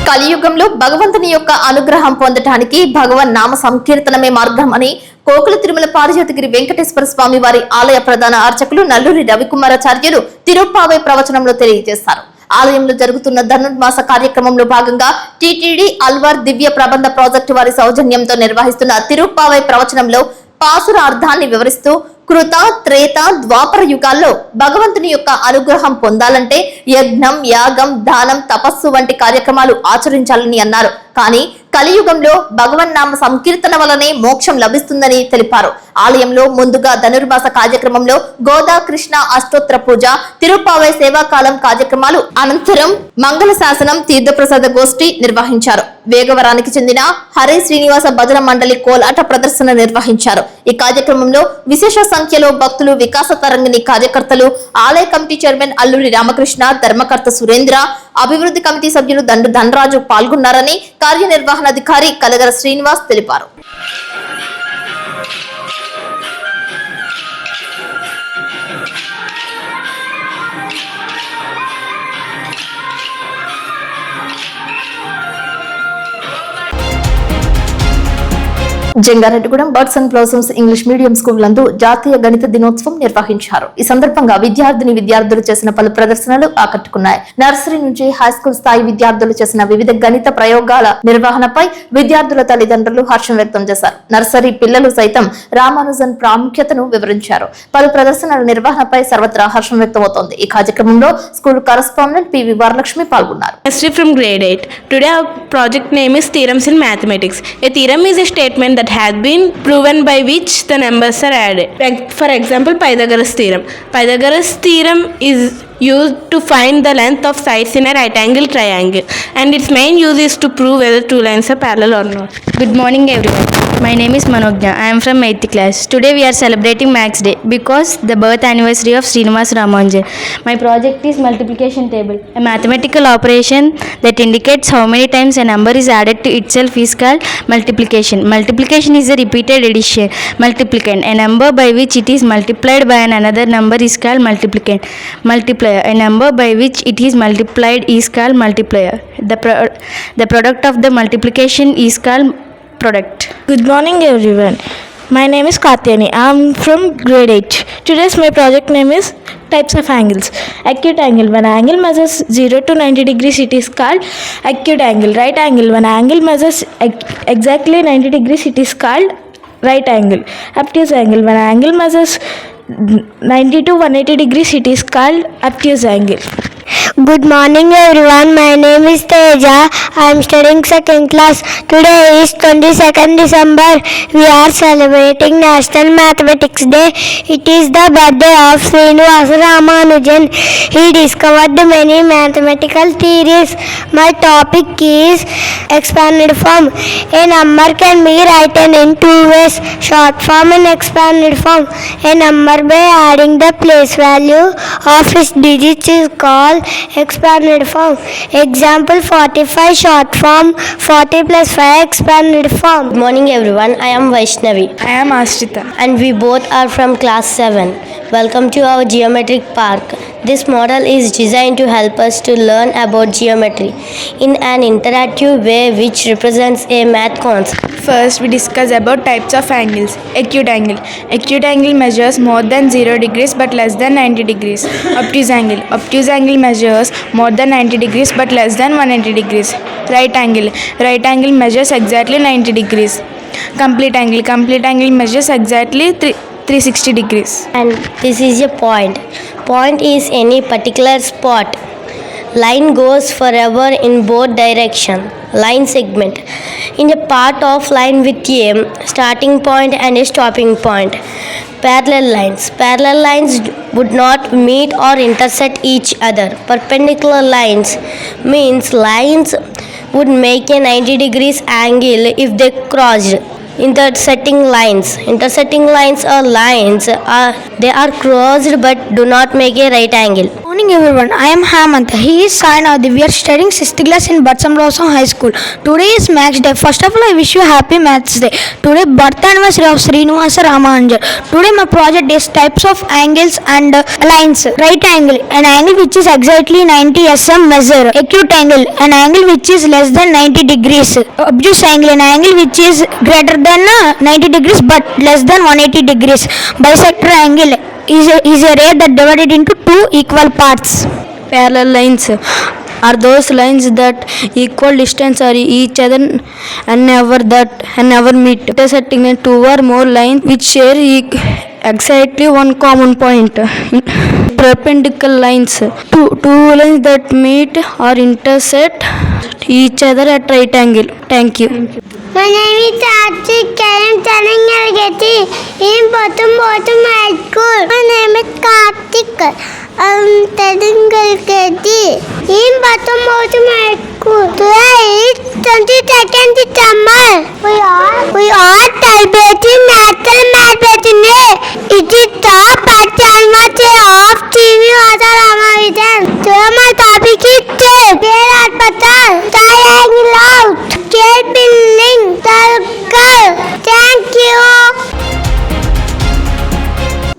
కలియుగంలో భగవంతుని యొక్క అనుగ్రహం పొందటానికి భగవన్ నామ సంకీర్తనమే మార్గం అని కోకుల తిరుమల పారిజాతగిరి వెంకటేశ్వర స్వామి వారి ఆలయ ప్రధాన అర్చకులు నల్లూరి రవికుమారాచార్యులు తిరుప్పావై ప్రవచనంలో తెలియజేశారు. ఆలయంలో జరుగుతున్న ధనుర్మాస కార్యక్రమంలో భాగంగా టిటిడి అల్వార్ దివ్య ప్రబంధ ప్రాజెక్టు వారి సౌజన్యంతో నిర్వహిస్తున్న తిరుప్పావై ప్రవచనంలో పాసుర అర్థాన్ని వివరిస్తూ కృత, త్రేత, ద్వాపర యుగాల్లో భగవంతుని యొక్క అనుగ్రహం పొందాలంటే యజ్ఞం, యాగం, దానం, తపస్సు వంటి కార్యక్రమాలు ఆచరించాలని అన్నారు. కానీ కలియుగంలో భగవన్నామ సంకీర్తన వలనే మోక్షం లభిస్తుందని తెలిపారు. ఆలయంలో ముందుగా ధనుర్మాస కార్యక్రమంలో గోదా కృష్ణ అష్టోత్తర పూజ, తిరుప్పావై సేవాకాలం కార్యక్రమాలు, అనంతరం మంగళ శాసనం, తీర్థప్రసాద గోష్ఠి నిర్వహించారు. వేగవరానికి చెందిన హరే శ్రీనివాస భజన మండలి కోలాట ప్రదర్శన నిర్వహించారు. ఈ కార్యక్రమంలో విశేష సంఖ్యలో భక్తులు, వికాస తరంగిణి కార్యకర్తలు, ఆలయ కమిటీ చైర్మన్ అల్లూరి రామకృష్ణ, ధర్మకర్త సురేంద్ర, అభివృద్ధి కమిటీ సభ్యులు దండు ధనరాజు పాల్గొన్నారని కార్యనిర్వహణాధికారి కలగర శ్రీనివాస్ తెలిపారు. Jangareddygudem birds and blossoms English medium school నందు జాతీయ గణిత దినోత్సవం నిర్వహించారు. ఈ సందర్భంగా విద్యార్థులు చేసిన పలు ప్రదర్శనలు ఆకట్టుకున్నాయి. నర్సరీ నుంచి హైస్కూల్ స్థాయి విద్యార్థులు చేసిన వివిధ గణిత ప్రయోగాల నిర్వహణపై విద్యార్థుల తల్లిదండ్రులు హర్షం వ్యక్తం చేశారు. నర్సరీ పిల్లలు సైతం రామానుజన్ ప్రాముఖ్యతను వివరించారు. పలు ప్రదర్శనల నిర్వహణపై సర్వత్రా హర్షం వ్యక్తమవుతోంది. ఈ కార్యక్రమంలో స్కూల్ కరెస్పాండెంట్ పివి వరలక్ష్మి పాల్గొన్నారు. From grade 8. Today our project name is Theorems in Mathematics. A theorem is a statement that has been proven by which the numbers are added. For example, Pythagoras theorem. Pythagoras theorem is used to find the length of sides in a right angle triangle, and its main use is to prove whether two lines are parallel or not. Good morning everyone. My name is Manognya. I am from 8th class. Today we are celebrating Max Day because the birth anniversary of Srinivas Ramanujan. My project is multiplication table. A mathematical operation that indicates how many times a number is added to itself is called multiplication. Multiplication is a repeated addition. Multiplicand. A number by which it is multiplied by another number is called multiplicand. Multiplier. A number by which it is multiplied is called multiplier. The product of the multiplication is called product. Good morning everyone. My name is Katyani. I am from grade 8. Today's my project name is types of angles. Acute angle. When angle measures 0 to 90 degrees, it is called acute angle. Right angle. When angle measures exactly 90 degrees, it is called right angle. Obtuse angle. When angle measures 90 to 180 degrees, it is called obtuse angle. Good morning everyone. My name is Teja. I am studying 2nd class. Today is 22nd December. We are celebrating National Mathematics Day. It is the birthday of Srinivasa Ramanujan. He discovered many mathematical theories. My topic is expanded form. A number can be written in two ways: short form and expanded form. A number by adding the place value of its digits is called expanded form. Example 45 short form, 40 plus 5 expanded form. Good morning everyone. I am Vaishnavi. I am Ashrita. And we both are from class 7. Welcome to our geometric park. This model is designed to help us to learn about geometry in an interactive way which represents a math concept. First, we discuss about types of angles. Acute angle. Acute angle measures more than 0 degrees but less than 90 degrees. Obtuse angle. Obtuse angle measures more than 90 degrees but less than 180 degrees. Right angle. Right angle measures exactly 90 degrees. Complete angle. Complete angle measures exactly 360 degrees. And this is a point. Point is any particular spot. Line goes forever in both directions. Line segment. In a part of line with a starting point and a stopping point. Parallel lines. Parallel lines would not meet or intersect each other. Perpendicular lines means lines would make a 90 degrees angle if they crossed. Intersecting lines. Intersecting lines are lines they are crossed but do not make a right angle. Morning everyone. I am Hamanta. He is Sainath. We are studying 6th class in Batsam Blossom High School. Today is Max Day. First of all, I wish you happy Maths Day. Today birth anniversary of Srinivasa Ramanujan. Today my project is types of angles and lines. Right angle, an angle which is exactly 90 sm measure. Acute angle, an angle which is less than 90 degrees. Obtuse angle, an angle which is greater than 90 degrees but less than 180 degrees. Bisector angle is a ray that divided into two equal parts. Parallel lines are those lines that equal distance are each other and never meet. Intersecting two or more lines which share exactly one common point. Perpendicular lines, two lines that meet or intersect each other at right angle. Thank you. My name is Karthik. I am studying LKG in Bottom High School. My name is Karthik. I am studying LKG in Bottom High School. Today is 22nd December. We are celebrating National Mathematics Day. It is the birth anniversary of Srinivasa Ramanujan. Today my topic is shape. There are patterns, triangle out, scale building, circle. Thank you.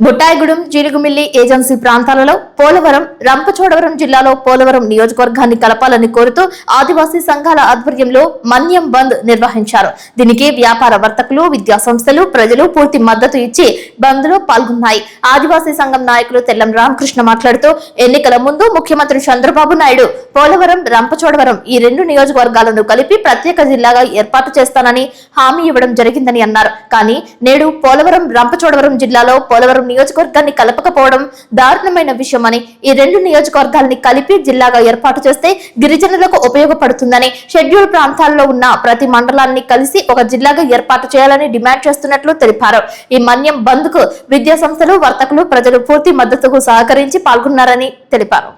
Buttayagudem, Jeelugumilli agency ప్రాంతాలలో పోలవరం, రంపచోడవరం జిల్లాలో పోలవరం నియోజకవర్గాన్ని కలపాలని కోరుతూ ఆదివాసీ సంఘాల ఆధ్వర్యంలో మన్యం బంద్ నిర్వహించారు. దీనికి వ్యాపార వర్తకులు, విద్యా సంస్థలు, ప్రజలు పూర్తి మద్దతు ఇచ్చి బంద్ లో పాల్గొన్నాయి. ఆదివాసీ సంఘం నాయకులు తెల్లం రామకృష్ణ మాట్లాడుతూ ఎన్నికల ముందు ముఖ్యమంత్రి చంద్రబాబు నాయుడు పోలవరం, రంపచోడవరం ఈ రెండు నియోజకవర్గాలను కలిపి ప్రత్యేక జిల్లాగా ఏర్పాటు చేస్తానని హామీ ఇవ్వడం జరిగిందని అన్నారు. కానీ నేడు పోలవరం, రంపచోడవరం జిల్లాలో పోలవరం నియోజకవర్గాన్ని కలపకపోవడం దారుణమైన విషయమని, ఈ 2 నియోజకవర్గాల్ని కలిపి జిల్లాగా ఏర్పాటు చేస్తే గిరిజనులకు ఉపయోగపడుతుందని, షెడ్యూల్ ప్రాంతాల్లో ఉన్న ప్రతి మండలాన్ని కలిసి ఒక జిల్లాగా ఏర్పాటు చేయాలని డిమాండ్ చేస్తున్నట్లు తెలిపారు. ఈ మన్యం బంద్ కు విద్యా సంస్థలు, వర్తకులు, ప్రజలు పూర్తి మద్దతుకు సహకరించి పాల్గొన్నారని తెలిపారు.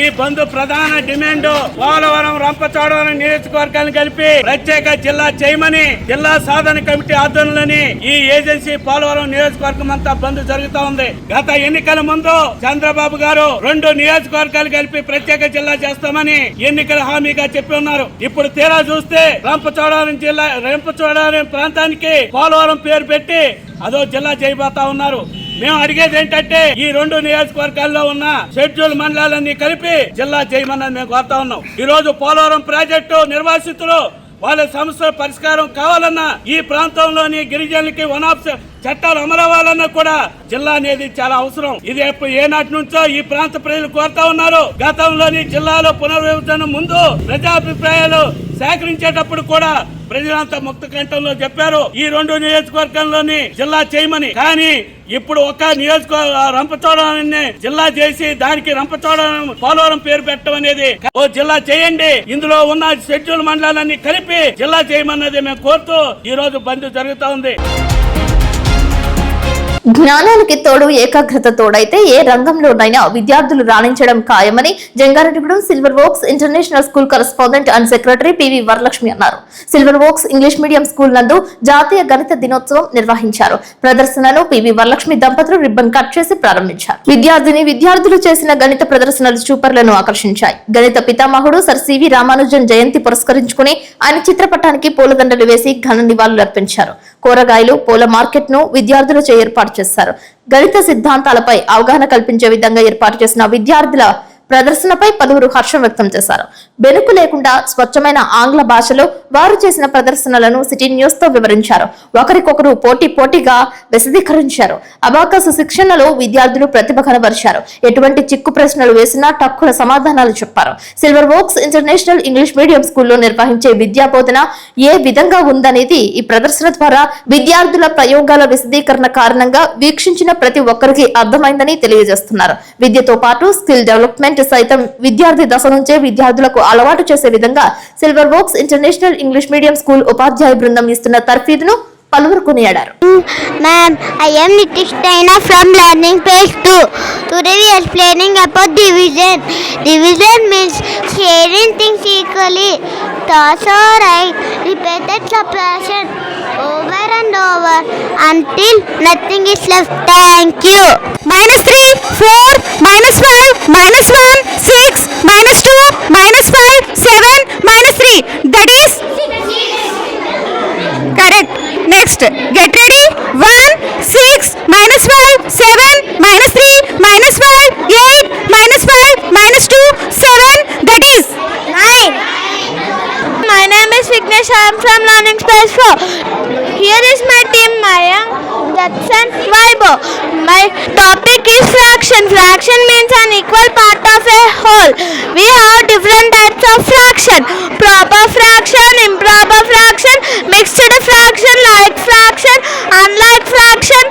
ఈ బంద్ ప్రధాన డిమాండ్ పోలవరం, రంపచోడవరం నియోజకవర్గాన్ని కలిపి ప్రత్యేక జిల్లా చేయమని జిల్లా సాధన కమిటీ ఆధ్వర్యంలోని ఈ ఏజెన్సీ పోలవరం నియోజకవర్గం అంతా బంద్ జరుగుతా ఉంది. గత ఎన్నికల ముందు చంద్రబాబు గారు 2 నియోజకవర్గాలు కలిపి ప్రత్యేక జిల్లా చేస్తామని ఎన్నికల హామీగా చెప్పి ఉన్నారు. ఇప్పుడు తీరా చూస్తే రంపచోడవరం ప్రాంతానికి పోలవరం పేరు పెట్టి అదో జిల్లా చేయబోతా ఉన్నారు. మేము అడిగేది ఏంటంటే ఈ 2 నియోజకవర్గాల్లో ఉన్న షెడ్యూల్ మండలాలన్నీ కలిపి జిల్లా చేయమన్నది మేము కోరుతా ఉన్నాం. ఈ రోజు పోలవరం ప్రాజెక్టు నిర్వాసితులు వాళ్ళ సమస్యల పరిష్కారం కావాలన్నా, ఈ ప్రాంతంలోని గిరిజనులకి చట్టాలు అమలవ్వాలన్నా కూడా జిల్లా అనేది చాలా అవసరం. ఇది ఏనాటి నుంచో ఈ ప్రాంత ప్రజలు కోరుతా ఉన్నారు. గతంలోని జిల్లాలో పునర్విభజన ముందు ప్రజాభిప్రాయాలు సేకరించేటప్పుడు కూడా ప్రజలంతా ముక్త కంఠంలో చెప్పారు ఈ 2 నియోజకవర్గంలోని జిల్లా చేయమని. కానీ ఇప్పుడు ఒక రంపచోడవరాన్ని జిల్లా చేసి దానికి రంపచోడవరం పోలవరం పేరు పెట్టడం అనేది ఓ జిల్లా చేయండి, ఇందులో ఉన్న షెడ్యూల్ మండలాలన్నీ కలిపి జిల్లా చేయమన్నది మేము కోరుతూ ఈ రోజు బంద్ జరుగుతూ ఉంది. జ్ఞానానికి తోడు ఏకాగ్రత తోడైతే ఏ రంగంలోనైనా విద్యార్థులు రాణించడం ఖాయమని Jangareddygudem silver Volks international school correspondent and secretary PV Varalakshmi అన్నారు. Silver oaks English medium school నందు జాతీయ గణిత దినోత్సవం నిర్వహించారు. ప్రదర్శనను పివి వరలక్ష్మి దంపతులు రిబ్బన్ కట్ చేసి ప్రారంభించారు. విద్యార్థులు చేసిన గణిత ప్రదర్శనలు చూపర్లను ఆకర్షించాయి. గణిత పితామహుడు సర్ సివి రామానుజన్ జయంతి పురస్కరించుకుని ఆయన చిత్రపటానికి పూలదండలు వేసి ఘన నివాళులు అర్పించారు. కూరగాయలు, పూల మార్కెట్ ను విద్యార్థులచే ఏర్పాటు చేశారు. గణిత సిద్ధాంతాలపై అవగాహన కల్పించే విధంగా ఏర్పాటు చేసిన విద్యార్థుల ప్రదర్శనపై పలువురు హర్షం వ్యక్తం చేశారు. బెనుకు లేకుండా స్వచ్ఛమైన ఆంగ్ల భాషలో వారు చేసిన ప్రదర్శనలను సిటీ న్యూస్ తో వివరించారు. ఒకరికొకరు పోటీగా విశదీకరించారు. అబాకస్ శిక్షణలో విద్యార్థులు ప్రతిభ కనబరిచారు. ఎటువంటి చిక్కు ప్రశ్నలు వేసినా టక్కుల సమాధానాలు చెప్పారు. Silver Volks International English medium స్కూల్లో నిర్వహించే విద్యా బోధన ఏ విధంగా ఉందనేది ఈ ప్రదర్శన ద్వారా విద్యార్థుల ప్రయోగాల విశదీకరణ కారణంగా వీక్షించిన ప్రతి ఒక్కరికి అర్థమైందని తెలియజేస్తున్నారు. విద్యతో పాటు స్కిల్ డెవలప్మెంట్ సైతం విద్యార్థి దశ నుంచే విద్యార్థులకు అలవాటు చేసే విధంగా Silver Volks International English medium school ఉపాధ్యాయ బృందం ఇస్తున్న తర్ఫీదును పలువురు కొనియాడారు. Ma'am, I am Nitish Taina from learning page 2. Today we are explaining about division. Division means sharing things equally. Toss or right, repeated subtraction over and over until nothing is left. Thank you. -3, 4, -5, -1, 6, -2, -5, 7, -3. That is correct. Next, get ready. 1, 6, -5, 7, -3, -5, 8, -5, -2, 7. That is 9. My name is Vignesh. I am from Learning Space 4. Here is my team Maya, Datsan, Vaibo. My topic is fraction. Fraction means an equal part of a whole. We have different types of fraction. Proper fraction, improper fraction, mixed fraction, like fraction, unlike fraction,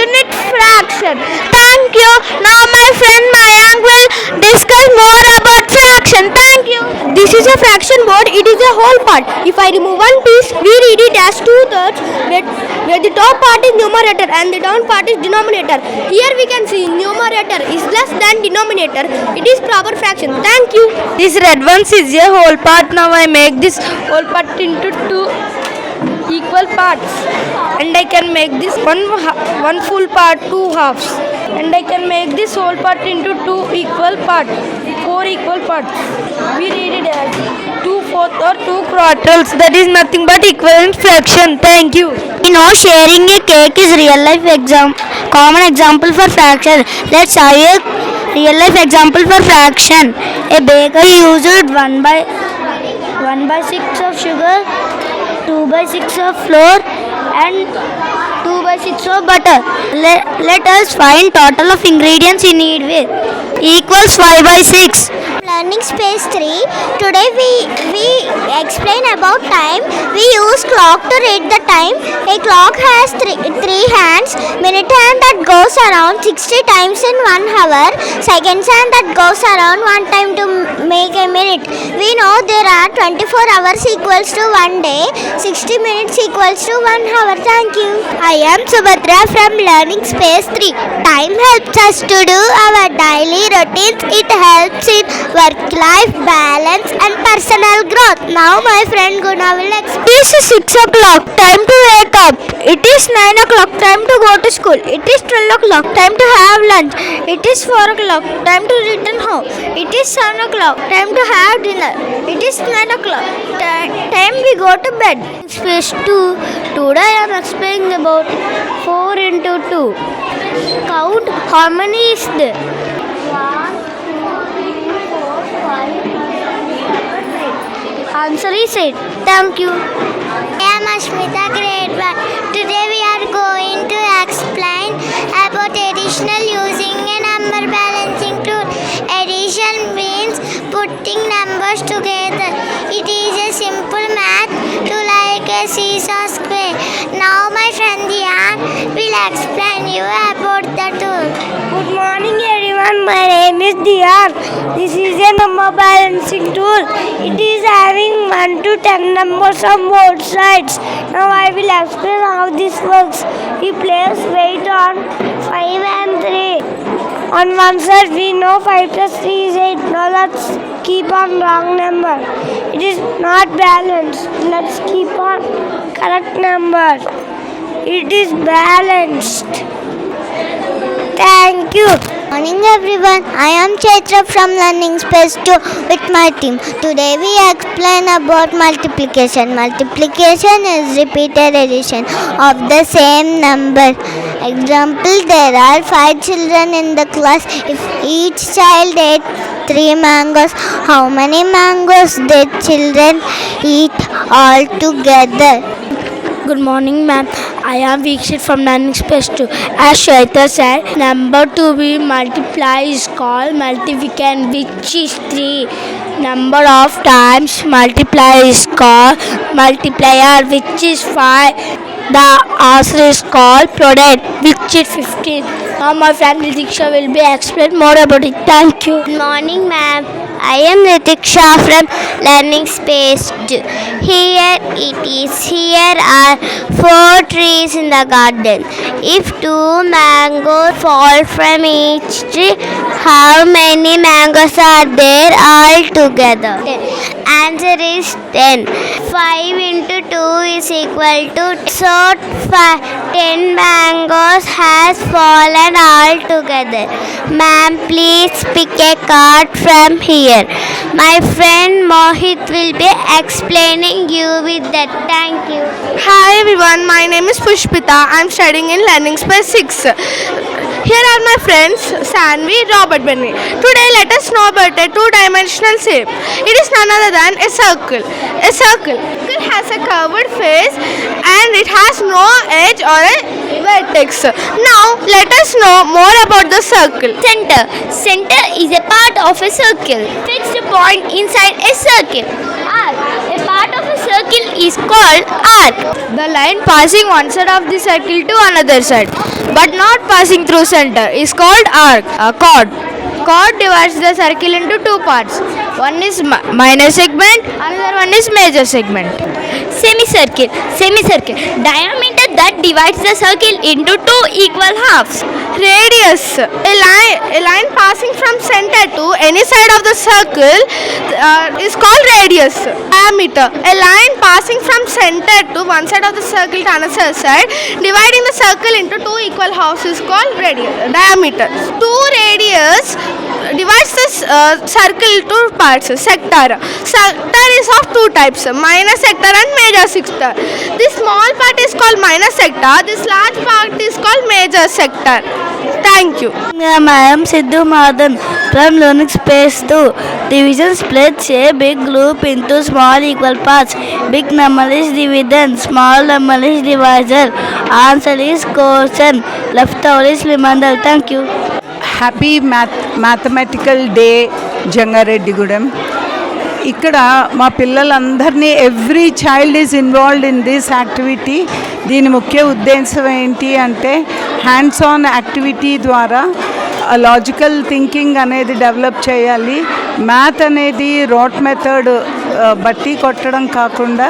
unit fraction. Thank you. Now my friend Mayank will discuss more about fraction. Thank you. This is a fraction board. It is a whole part. If I remove one piece, we read it as 2/3, where the top part is numerator and the down part is denominator. Here we can see numerator is less than denominator. It is proper fraction. Thank you. This red one is a whole part. Now I make this whole part into 2 equal parts, and I can make this one full part 2 halves, and I can make this whole part into 2 equal parts, 4 equal parts. We read it as 2/4 or 2 quarters. That is nothing but equivalent fraction. Thank you. You know, sharing a cake is real life common example for fraction. Let's have a real life example for fraction. A baker used 1/6 of sugar, 2/6 of flour, and 2/6 of butter. Let us find total of ingredients you need with equals 5/6. Learning Space 3. Today we explain about time. We use clock to read the time. A clock has three hands. Minute hand that goes around 60 times in 1 hour. Seconds hand that goes around 1 time to make a minute. We know there are 24 hours equals to 1 day. 60 minutes equals to 1 hour. Thank you. I am Subhadra from Learning Space 3. Time helps us to do our daily routines. It helps in work-life balance and personal growth. Now my friend Guna will explain. It is 6 o'clock. Time to wake up. It is 9 o'clock. Time to go to school. It is 12 o'clock. Time to have lunch. It is 4 o'clock. Time to return home. It is 7 o'clock. Time to have dinner. It is 9 o'clock. Time we go to bed. Space 2. Today I am explaining about 4 into 2. Count how many is there? 1, 2, 3, 4, 5, 6, 7, 8. Answer is 8. Thank you. I am Ashmita, grade 1. Today we are going to explain about additional using a number balancing tool. Addition means putting numbers together. It is a simple math to like a seesaw square. Now my friend Dian will explain you about the tool. Good morning everyone, my name is Dian. This is a number balancing tool. It is having 1 to 10 numbers on both sides. Now I will explain how this works. We place weight on 5 and 3. On one side we know 5 plus 3 is 8. Now let's keep on wrong number. It is not balanced. Let's keep on correct number. It is balanced. Thank you. Morning everyone. I am Chaitra from Learning Space 2 with my team. Today we explain about multiplication. Multiplication is repeated addition of the same number. Example, there are 5 children in the class. If each child ate 3 mangoes, how many mangoes did children eat all together? Good morning, ma'am. I am Vikshit from Learning Space 2. As Shweta said, number to be multiplied is called multiplication, which is 3. Number of times multiply is called multiplier, which is 5. The answer is called product, which is 15. Now my friend Ritiksha will be explain more about it. Thank you. Good morning, ma'am. I am Ritiksha from Learning Space 2. Here it is. Here are 4 trees in the garden. If 2 mangoes fall from each tree, how many mangoes are there all together? Answer is 10. 5 into 2 is equal to 10 mangoes has fallen all together. Ma'am, please pick a card from here. My friend Mohit will be explaining you with that. Thank you. Hi everyone, my name is Pushpita. I am studying in Learning Space 6. Here are my friends Sanvi, Robert, Benny. Today let us know about a 2-dimensional shape. It is none other than a circle. A circle has a curved face and it has no edge or a vertex. Now let us know more about the circle. Center. Center is a part of a circle. Fixed point inside a circle. Arc. A part of a circle is called arc. The line passing one side of the circle to another side but not passing through center is called arc. Chord. Chord divides the circle into 2 parts. One is minor segment, another one is major segment. Semicircle. Semicircle. Diameter that divides the circle into 2 equal halves. Radius. A line passing from center to any side of the circle is called radius. Diameter. A line passing from center to one side of the circle to another side, dividing the circle into 2 equal halves is called radius. Diameter. 2 radius divides the circle into parts. Sector. Sector is of 2 types, minor sector and major sector. This small part is called minor sector. This large part is called major sector. Thank you. I am Sidhu Madhan from Learning Space 2. Division splits a big group into small equal parts. Big number is dividend, small number is divisor. Answer is quotient. Left over is remainder. Thank you. Happy Mathematical Day Jangareddygudem. ఇక్కడ మా పిల్లలందరినీ every child is involved in this activity. దీని ముఖ్య ఉద్దేశం ఏంటి అంటే హ్యాండ్స్ ఆన్ యాక్టివిటీ ద్వారా లాజికల్ థింకింగ్ అనేది డెవలప్ చేయాలి. మ్యాథ్ అనేది రోట్ మెథడ్ బట్టి కొట్టడం కాకుండా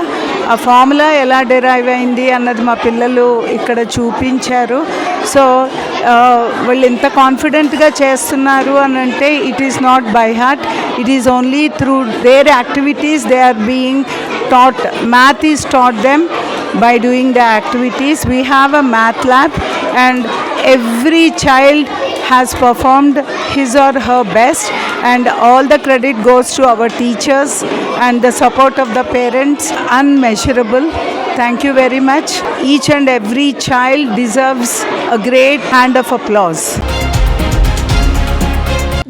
ఆ ఫార్ములా ఎలా డెరైవ్ అయింది అన్నది మా పిల్లలు ఇక్కడ చూపించారు. సో వాళ్ళు ఎంత కాన్ఫిడెంట్గా చేస్తున్నారు అని అంటే it is not by heart, it is only through their activities they are being taught. Math is taught them by doing the activities. We have a math lab and every child has performed his or her best, and all the credit goes to our teachers and the support of the parents, unmeasurable. Thank you very much. Each and every child deserves a great hand of applause.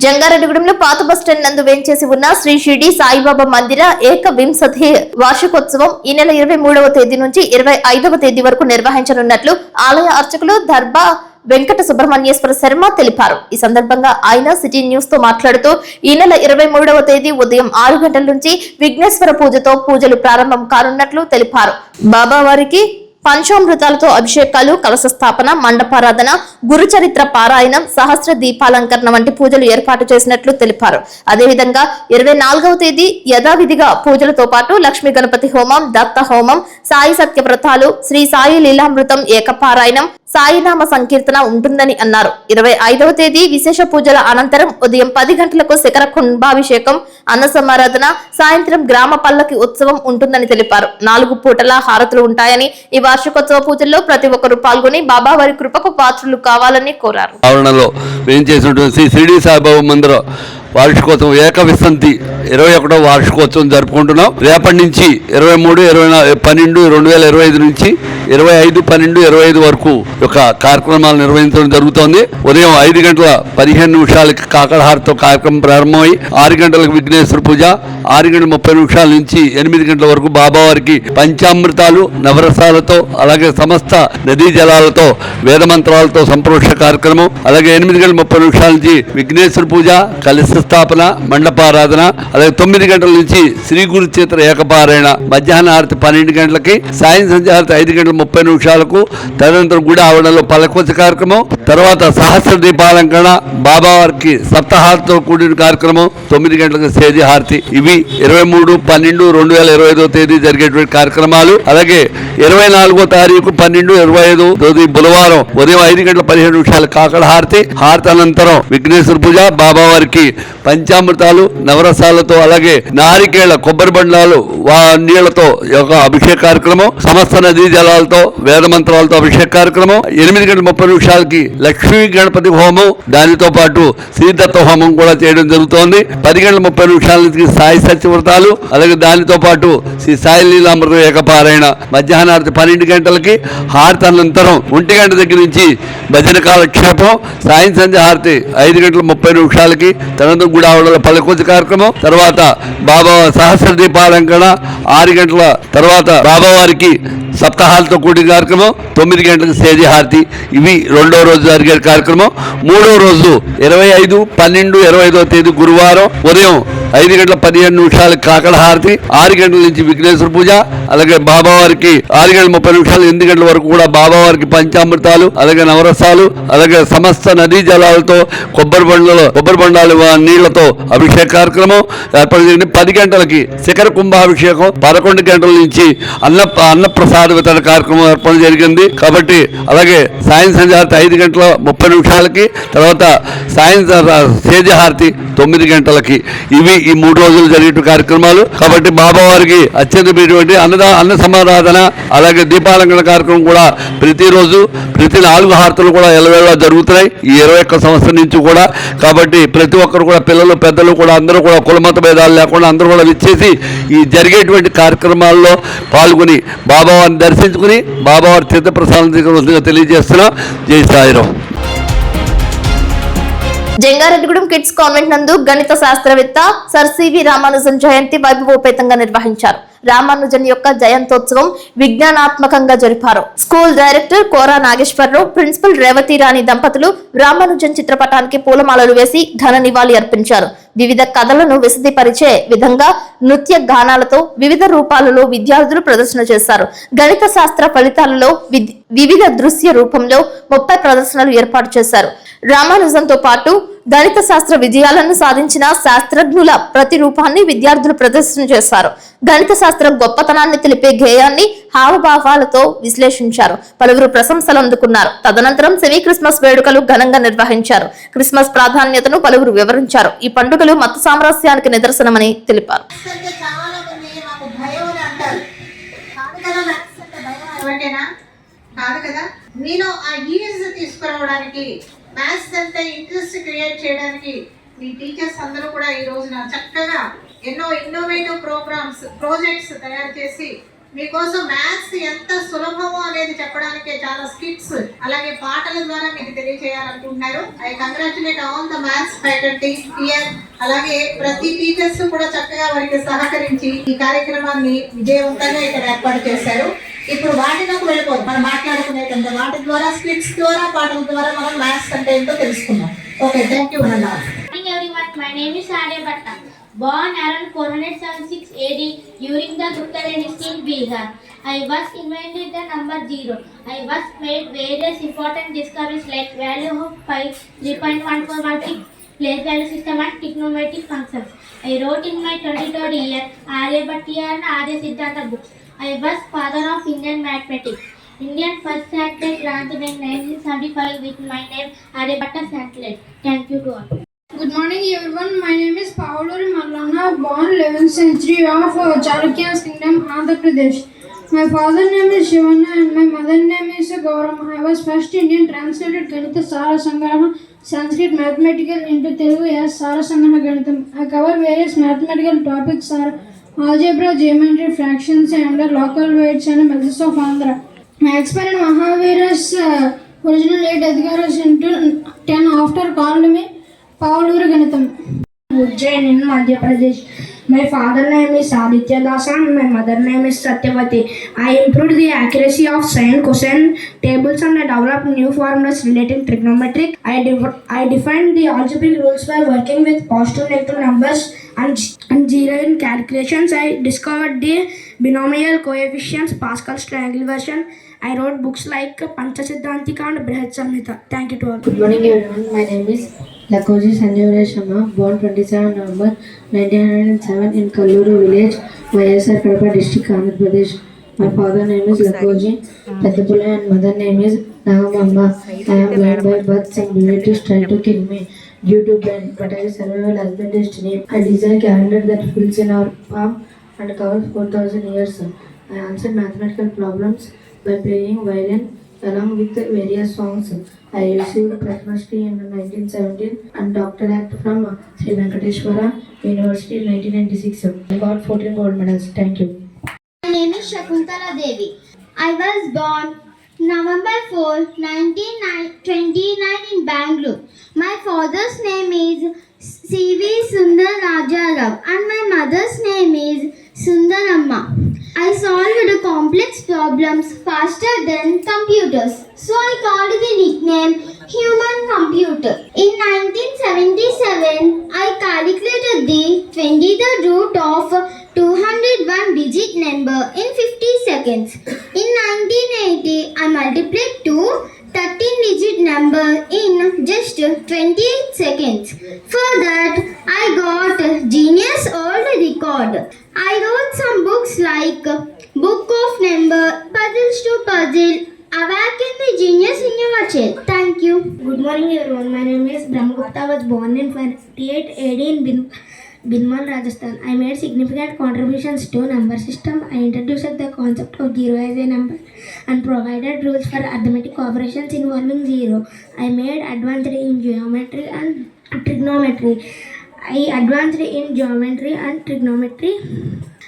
జంగారెడ్డిగూడెంలో పాత బస్టాండ్ నందు వేంచేసి ఉన్న శ్రీ షిరిడి సాయిబాబా మందిర ఏకవింశతి వార్షికోత్సవం ఈ నెల 23వ తేదీ నుంచి 25వ తేదీ వరకు నిర్వహించనున్నట్లు ఆలయ అర్చకులు దర్బా వెంకట సుబ్రహ్మణ్యేశ్వర శర్మ తెలిపారు. ఈ సందర్భంగా ఆయన సిటీ న్యూస్ తో మాట్లాడుతూ ఈ నెల 23వ తేదీ ఉదయం 6 గంటల నుంచి విఘ్నేశ్వర పూజతో పూజలు ప్రారంభం కానున్నట్లు తెలిపారు. బాబా వారికి పంచామృతాలతో అభిషేకాలు, కలశ స్థాపన, మండపారాధన, గురుచరిత్ర పారాయణం, సహస్ర దీపాలంకరణ వంటి పూజలు ఏర్పాటు చేసినట్లు తెలిపారు. అదేవిధంగా 24వ తేదీ యథావిధిగా పూజలతో పాటు లక్ష్మీ గణపతి హోమం, దత్త హోమం, సాయి సత్య వ్రతాలు, శ్రీ సాయి లీలామృతం ఏకపారాయణం, సాయినామ సంకీర్తన ఉంటుందని అన్నారు. 25వ తేదీ విశేష పూజల అనంతరం ఉదయం 10 గంటలకు శిఖర కుంభాభిషేకం, అన్న సమారాధన, సాయంత్రం గ్రామ పల్లకి ఉత్సవం ఉంటుందని తెలిపారు. 4 పూటల హారతులు ఉంటాయని, ఈ వార్షికోత్సవ పూజల్లో ప్రతి ఒక్కరూ పాల్గొని బాబావారి కృపకు పాత్రులు కావాలని కోరారు. ఆవరణలో వేయించేసినటువంటి శ్రీ షిరిడి సాయిబాబా మందిర వార్షికోత్సవం ఏకవింశతి 21వ వార్షికోత్సవం జరుపుకుంటున్నాం. రేపటి నుంచి 23, 12, 2025 నుంచి 25/12/25 వరకు యొక్క కార్యక్రమాలు నిర్వహించడం జరుగుతోంది. ఉదయం 5 గంటల 15 నిమిషాలకి కాకడహారతో కార్యక్రమం ప్రారంభమై 6 గంటలకు విఘ్నేశ్వర పూజ, 6 గంటల 30 నిమిషాల నుంచి 8 గంటల వరకు బాబావారికి పంచామృతాలు, నవరసాలతో అలాగే సమస్త నదీ జలాలతో వేద మంత్రాలతో సంప్రోక్ష కార్యక్రమం, అలాగే 8 గంటల 30 నిమిషాల నుంచి విఘ్నేశ్వర పూజ, కలశ స్థాపన, మండపారాధన, అలాగే 9 గంటల నుంచి శ్రీ గురుచరిత్ర ఏకపారాయణ, మధ్యాహ్న హారతి 12 గంటలకి, సాయం సంధ్య హారతి 5 గంటల 30 నిమిషాలకు, తదనంతరం గుడి ఆవరణలో పలకొచ్చ కార్యక్రమం, తర్వాత సహస్ర దీపాలంకరణ, బాబావారికి సప్తహారతితో కూడిన కార్యక్రమం, 9 గంటలకు సేజీ హారతి. ఇవి 23/12/2025 తేదీ జరిగేటువంటి కార్యక్రమాలు. అలాగే 24వ తారీఖు 12/25 బుధవారం ఉదయం 5 గంటల 15 నిమిషాలు కాకడ హారతి, హారతి అనంతరం విఘ్నేశ్వర పూజ, బాబావారికి పంచామృతాలు, నవరసాలతో అలాగే నారికేళ్ల కొబ్బరి బండాలు నీళ్లతో ఒక అభిషేక కార్యక్రమం, సమస్త నదీ జలాలతో వేద మంత్రాలతో అభిషేక కార్యక్రమం, 8 గంటల 30 నిమిషాలకి లక్ష్మీ గణపతి హోమం, దానితో పాటు శ్రీదత్త హోమం కూడా చేయడం జరుగుతోంది. 10 గంటల 30 నిమిషాల నుంచి సాయి సత్యవ్రతాలు, అలాగే దానితో పాటు శ్రీ సాయి లీలామృతం ఏకపారాయణ, మధ్యాహ్న హారతి 12 గంటలకి, హారతి అనంతరం 1 గంట దగ్గర నుంచి భజన కాలక్షేపం, సాయం సంధ్య హారతి 5 గంటల 30 నిమిషాలకి, తనంతరం గుడి ఆవరణలో పల్లకొచ్చ కార్యక్రమం, తర్వాత బాబా సహస్ర దీపాలంకరణ, 6 గంటల తర్వాత బాబావారికి సప్తాహాలతో కూడిన కార్యక్రమం, 9 గంటలకు సేజీ హారతి. ఇవి 2వ రోజు జరిగే కార్యక్రమం. 3వ రోజు 25/12/25 తేదీ గురువారం ఉదయం 5 గంటల 15 నిమిషాలకు కాకడ హారతి, 6 గంటల నుంచి విఘ్నేశ్వర పూజ, అలాగే బాబావారికి 6 గంటల 30 నిమిషాలు 8 గంటల వరకు కూడా బాబావారికి పంచామృతాలు, అలాగే నవరసాలు, అలాగే సమస్త నదీ జలాలతో కొబ్బరి బండాలు నీళ్లతో అభిషేక కార్యక్రమం ఏర్పాటు చేయండి. 10 గంటలకి శిఖర కుంభాభిషేకం, 11 గంటల నుంచి అన్నప్రసాద వితరణ కార్యక్రమం ఏర్పాటు జరిగింది. కాబట్టి అలాగే సాయం సంధ్యాహారతి 5 గంటల 30 నిమిషాలకి, తర్వాత సాయం సేజ హారతి 9 గంటలకి. ఇవి ఈ 3 రోజులు జరిగే కార్యక్రమాలు. కాబట్టి బాబావారికి అత్యంతమైనటువంటి అన్న సమారాధన, అలాగే దీపాలంకరణ కార్యక్రమం కూడా ప్రతిరోజు ప్రతి 4 హారతులు కూడా ఎల్లవేళ జరుగుతున్నాయి ఈ 21 సంవత్సరం నుంచి కూడా. కాబట్టి ప్రతి ఒక్కరు కూడా, పిల్లలు పెద్దలు కూడా అందరూ కూడా కులమత భేదాలు లేకుండా అందరూ కూడా విచ్చేసి ఈ జరిగేటువంటి కార్యక్రమాల్లో పాల్గొని బాబావారిని దర్శించుకుని బాబావారి తీర్థప్రసాదం దగ్గర తెలియజేస్తున్నాం. జై సాయిరాం. జంగారెడ్డిగూడెం కిడ్స్ కాన్వెంట్ నందు గణిత శాస్త్రవేత్త సర్ సివి రామానుజన్ జయంతి వైభవోపేతంగా నిర్వహించారు. రామానుజన్ యొక్క జయంతోత్సవం విజ్ఞానాత్మకంగా జరిపారు. స్కూల్ డైరెక్టర్ కోరా నాగేశ్వరరావు, ప్రిన్సిపల్ రేవతి రాణి దంపతులు రామానుజన్ చిత్రపటానికి పూలమాలలు వేసి ఘన నివాళి అర్పించారు. వివిధ కథలను విశదీపరిచే విధంగా నృత్య గానాలతో వివిధ రూపాలలో విద్యార్థులు ప్రదర్శన చేశారు. గణిత శాస్త్ర ఫలితాలలో వివిధ దృశ్య రూపంలో 30 ప్రదర్శనలు ఏర్పాటు చేశారు. రామానుజంతో పాటు గణిత శాస్త్ర విజయాలను సాధించిన శాస్త్రజ్ఞుల ప్రతిరూపాన్ని విద్యార్థులు ప్రదర్శన చేశారు. గణిత శాస్త్రం గొప్పతనాన్ని తెలిపే గేయాన్ని హావభావాలతో విశ్లేషించారు. పలువురు ప్రశంసలు అందుకున్నారు. తదనంతరం సెమీ క్రిస్మస్ వేడుకలు ఘనంగా నిర్వహించారు. క్రిస్మస్ ప్రాధాన్యతను పలువురు వివరించారు. ఈ పండుగలు మత సామరస్యానికి నిదర్శనమని తెలిపారు. కాదు కదా, నేను ఆ ఈజ్ తీసుకురావడానికి, మ్యాథ్స్ అంటే ఇంట్రెస్ట్ క్రియేట్ చేయడానికి మీ టీచర్స్ అందరూ కూడా ఈ రోజున చక్కగా ఎన్నో ఇన్నోవేటివ్ ప్రాజెక్ట్స్ తయారు చేసి మీకోసం మ్యాథ్స్ ఎంత సులభమో అనేది చెప్పడానికి చాలా స్కిట్స్ అలాగే పాటల ద్వారా మీకు తెలియజేయాలనుకుంటున్నారు. I congratulate all the maths faculty here. అలాగే ప్రతి టీచర్స్ కూడా చక్కగా వారికి సహకరించి ఈ కార్యక్రమాన్ని విజయవంతంగా ఇక్కడ ఏర్పాటు చేశారు. ఇప్పుడు వాటిలోకి వెళ్ళిపోదు, మనం మాట్లాడుకునేటంటే వాటి ద్వారా స్కిట్స్ ద్వారా పాటల ద్వారా మనం మ్యాథ్స్ అంటే ఏంటో తెలుసుకున్నాం. Okay, thank you. My name is Aryabhatta. Born around 476 AD during the Gupta dynasty in Bihar. I was invented the number 0. I was made various important discoveries like value of pi, 3.1416, place value system and trigonometric functions. I wrote in my 23rd year Aryabhatta and Arya Siddhartha books. I was father of Indian mathematics. Indian first satellite launched in 1975 with my name Aryabhatta satellite. Thank you to all. Good morning everyone. My name is Pavaluri Mallana, born 11th century of Chalukya's kingdom, Andhra Pradesh. My father's name is Shivana and my mother's name is Gauram. I was first Indian translated Ganitha Sara Sangraha Sanskrit mathematical into Telugu as Sara Sangraha Ganitham. I cover various mathematical topics are algebra, geometry, fractions and local weights and measures of Andhra. I expanded Mahavira's original 8 Adhikaras into 10 after called me Pavaluri Ganitham. Ujjain in Madhya Pradesh. My father's name is Aditya Dasa and my mother's name is Satyavati. I improved the accuracy of sine, cosine tables and I developed new formulas relating trigonometric. I defined the algebraic rules by working with positive negative numbers and zero in calculations. I discovered the binomial coefficients, Pascal's triangle version. I wrote books like Panchasiddhantika and Brihat Samhita. Thank you to all. Good morning everyone. My name is Lakoji Sanjay Sharma, born 27 November 1907 in Kalluru village, YSR Kadapa district, Andhra Pradesh. My father's name is Lakoji Peddapula and mother name is Nagamamba. I am blind by birth. Some relatives try to kill me due to pain, but I survive as my destiny. I design calendar that fills in our palm and covers 4,000 years. I answer mathematical problems by playing violin along with various songs. I received Prathmashri in 1917 and doctorate from Sri Venkateshwara University in 1996. I got 14 gold medals. Thank you. My name is Shakuntala Devi. I was born November 4, 1929 in Bangalore. My father's name is C.V. Sundar Rajarao and my mother's name is Sundaramma. I solved complex problems faster than computers, so I called the nickname human computer. In 1977, I calculated the 23rd root of 201 digit number in 50 seconds. In 1980, I multiplied to 13 digit number in just 28 seconds. For that, I got Genius World Record. I wrote some books like Book of Number, Puzzles to Puzzle, Awaken the Genius in Your Child. Thank you. Good morning everyone. My name is Brahmagupta. I was born in 48 AD in Binmal, Rajasthan. I made significant contributions to number system. I introduced the concept of zero as a number and provided rules for arithmetic operations involving zero. I made advanced in geometry and trigonometry.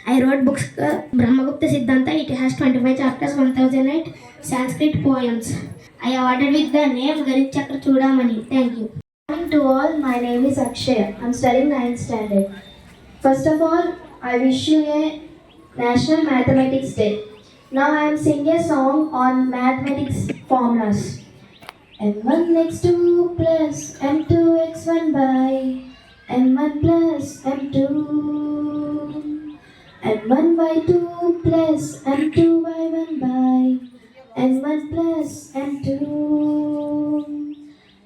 I wrote books Brahmagupta Siddhanta. It has 25 chapters, 1008 Sanskrit poems. I awarded with the name Garit Chakra Chudamani. Thank you. Good morning to all. My name is Akshaya. I'm studying 9th standard. First of all, I wish you a National Mathematics Day. Now I am singing a song on mathematics formulas. M1 x2 plus M2 x1 by M1 plus M2. M1 by 2 plus M2 by 1 by M1 plus M2.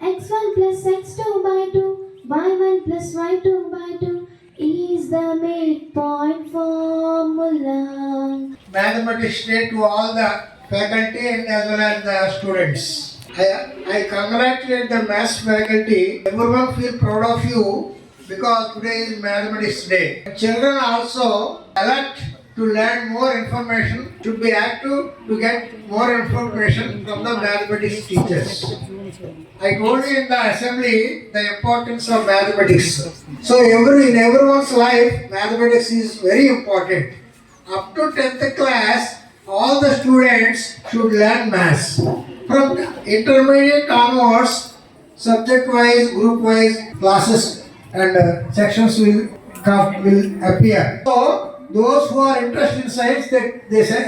X1 plus X2 by 2, Y1 plus Y2 by 2 is the midpoint formula. Mathematics Day to all the faculty and as well as the students. I congratulate the maths faculty. Everyone feel proud of you because today is Mathematics Day. Children also alert to learn more information, should be active to get more information from the mathematics teachers. I told you in the assembly the importance of mathematics. So in everyone's life, mathematics is very important. Up to 10th class, all the students should learn maths. From intermediate onwards, subject-wise, group-wise classes and sections will appear. So those who are interested in science, they